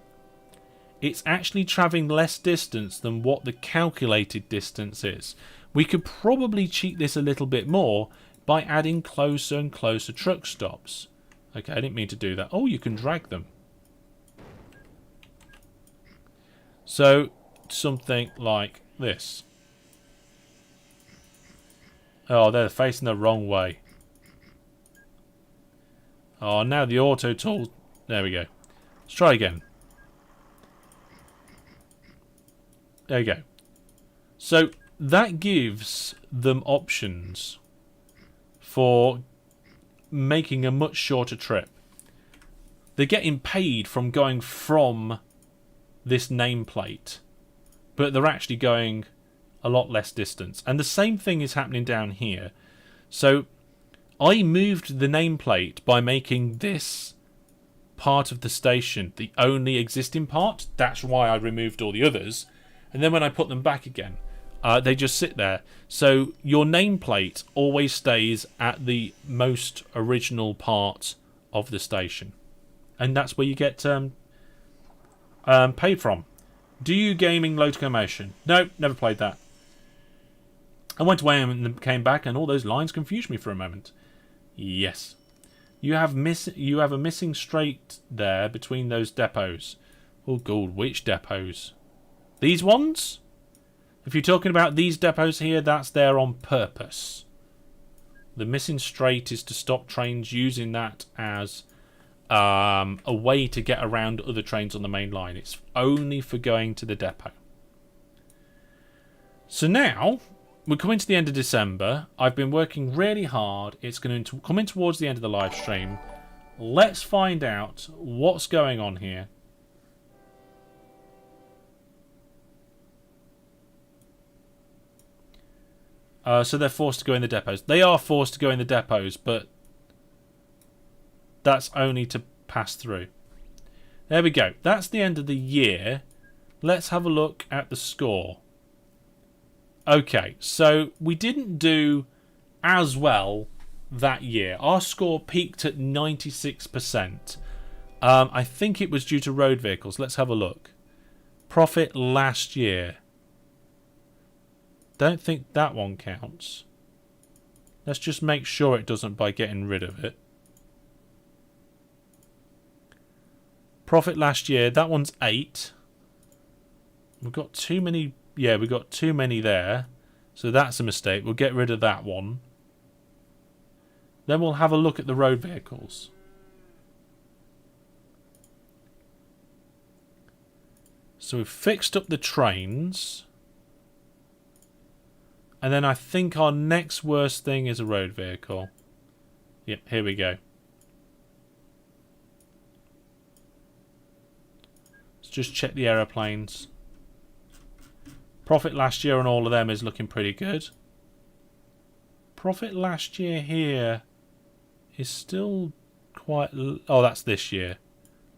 it's actually travelling less distance than what the calculated distance is. We could probably cheat this a little bit more by adding closer and closer truck stops. Okay, I didn't mean to do that. Oh, you can drag them. So something like this. Oh, they're facing the wrong way. Oh, now the auto tool. There we go. Let's try again. There you go. So that gives them options for making a much shorter trip. They're getting paid from going from this nameplate, but they're actually going a lot less distance. And the same thing is happening down here. So I moved the nameplate by making this part of the station the only existing part. That's why I removed all the others. And then when I put them back again, they just sit there. So your nameplate always stays at the most original part of the station. And that's where you get paid from. Do you gaming locomotion? No, never played that. I went away and came back, and all those lines confused me for a moment. Yes, you have a missing straight there between those depots. Oh God, which depots? These ones? If you're talking about these depots here, that's there on purpose. The missing straight is to stop trains using that as a way to get around other trains on the main line. It's only for going to the depot. So now we're coming to the end of December. I've been working really hard. It's going to come in towards the end of the live stream. Let's find out what's going on here. So they're forced to go in the depots. They are forced to go in the depots, but that's only to pass through. There we go. That's the end of the year. Let's have a look at the score. Okay, so we didn't do as well that year. Our score peaked at 96%. I think it was due to road vehicles. Let's have a look. Profit last year. Don't think that one counts. Let's just make sure it doesn't by getting rid of it. Profit last year, that one's 8. We've got too many. Yeah, we've got too many there. So that's a mistake. We'll get rid of that one. Then we'll have a look at the road vehicles. So we've fixed up the trains. And then I think our next worst thing is a road vehicle. Yep, here we go. Let's just check the aeroplanes. Profit last year on all of them is looking pretty good. Profit last year here is still quite... Oh, that's this year.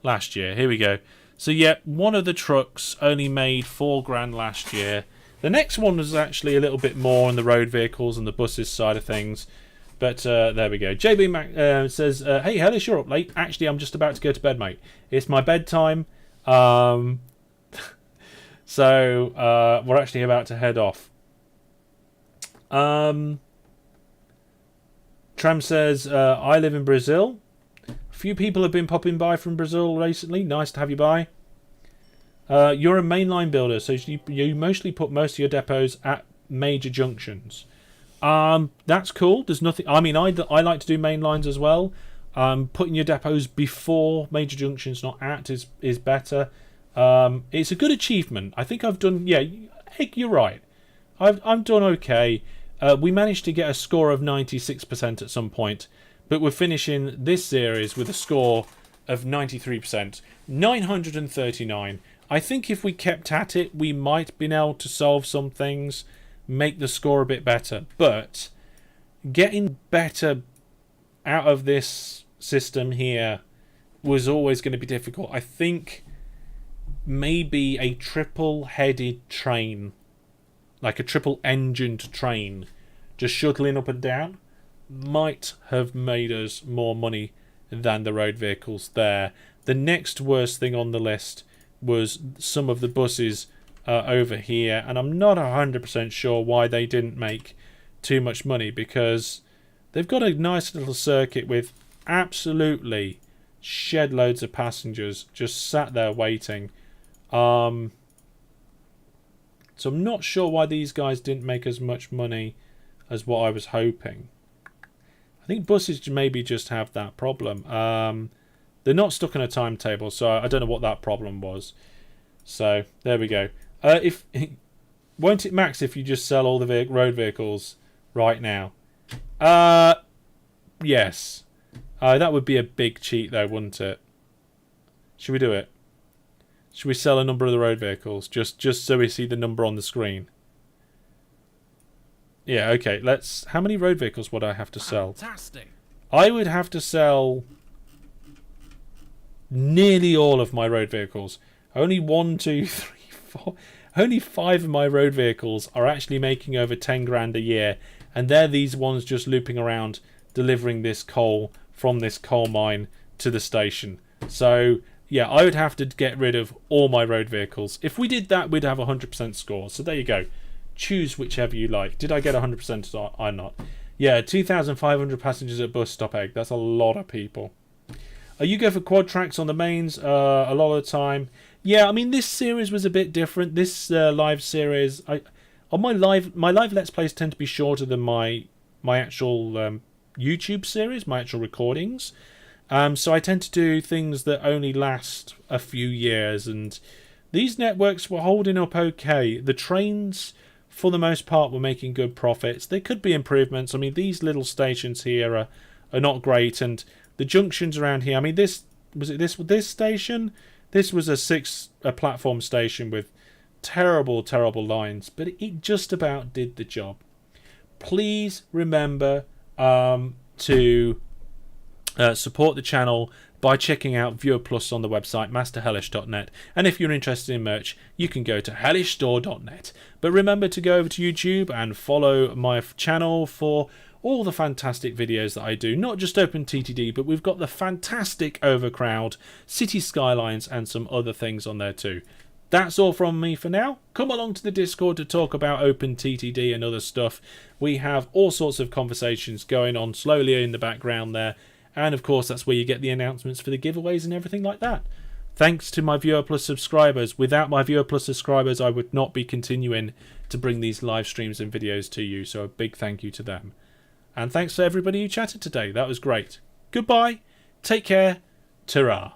Last year. Here we go. So, yeah, one of the trucks only made $4,000 last year. The next one was actually a little bit more on the road vehicles and the buses side of things. But there we go. JB Mac says, hey, Hellish, you're up late. Actually, I'm just about to go to bed, mate. It's my bedtime. So we're actually about to head off. Tram says, I live in Brazil. A few people have been popping by from Brazil recently. Nice to have you by. You're a mainline builder, so you mostly put most of your depots at major junctions. That's cool. There's nothing. I mean, I like to do main lines as well. Putting your depots before major junctions, not at, is better. It's a good achievement. I think I've done. Yeah, you're right. I've done okay. We managed to get a score of 96% at some point, but we're finishing this series with a score of 93%, 939. I think if we kept at it, we might be able to solve some things, make the score a bit better. But getting better out of this system here was always going to be difficult. I think maybe a triple-headed train, like a triple-engined train, just shuttling up and down, might have made us more money than the road vehicles there. The next worst thing on the list was some of the buses over here, and I'm not 100% sure why they didn't make too much money, because they've got a nice little circuit with absolutely shed loads of passengers just sat there waiting. So I'm not sure why these guys didn't make as much money as what I was hoping. I think buses maybe just have that problem. They're not stuck on a timetable, so I don't know what that problem was. So there we go. If won't it max if you just sell all the road vehicles right now? Yes. That would be a big cheat though, wouldn't it? Should we do it? Should we sell a number of the road vehicles just so we see the number on the screen? Yeah, okay. Let's. How many road vehicles would I have to sell? Fantastic. I would have to sell nearly all of my road vehicles. Only 1, 2, 3, 4. Only 5 of my road vehicles are actually making over 10 grand a year, and they're these ones just looping around delivering this coal from this coal mine to the station. So yeah, I would have to get rid of all my road vehicles. If we did that, we'd have a 100% score. So there you go. Choose whichever you like. Did I get 100% or I'm not? Yeah, 2,500 passengers at bus stop egg. That's a lot of people. You go for quad tracks on the mains a lot of the time. Yeah, I mean this series was a bit different. This live series, on my live Let's Plays tend to be shorter than my actual YouTube series, my actual recordings. So I tend to do things that only last a few years, and these networks were holding up okay. The trains, for the most part, were making good profits. There could be improvements. I mean, these little stations here are not great, and the junctions around here. I mean, this station. This was a platform station with terrible lines, but it just about did the job. Please remember to support the channel by checking out Viewer Plus on the website masterhellish.net, and if you're interested in merch, you can go to hellishstore.net. But remember to go over to YouTube and follow my channel for all the fantastic videos that I do, not just OpenTTD, but we've got the fantastic Overcrowd, City Skylines, and some other things on there too. That's all from me for now. Come along to the Discord to talk about OpenTTD and other stuff. We have all sorts of conversations going on slowly in the background there, and of course that's where you get the announcements for the giveaways and everything like that. Thanks to my Viewer Plus subscribers. Without my Viewer Plus subscribers, I would not be continuing to bring these live streams and videos to you, so a big thank you to them. And thanks to everybody who chatted today. That was great. Goodbye. Take care. Ta-ra.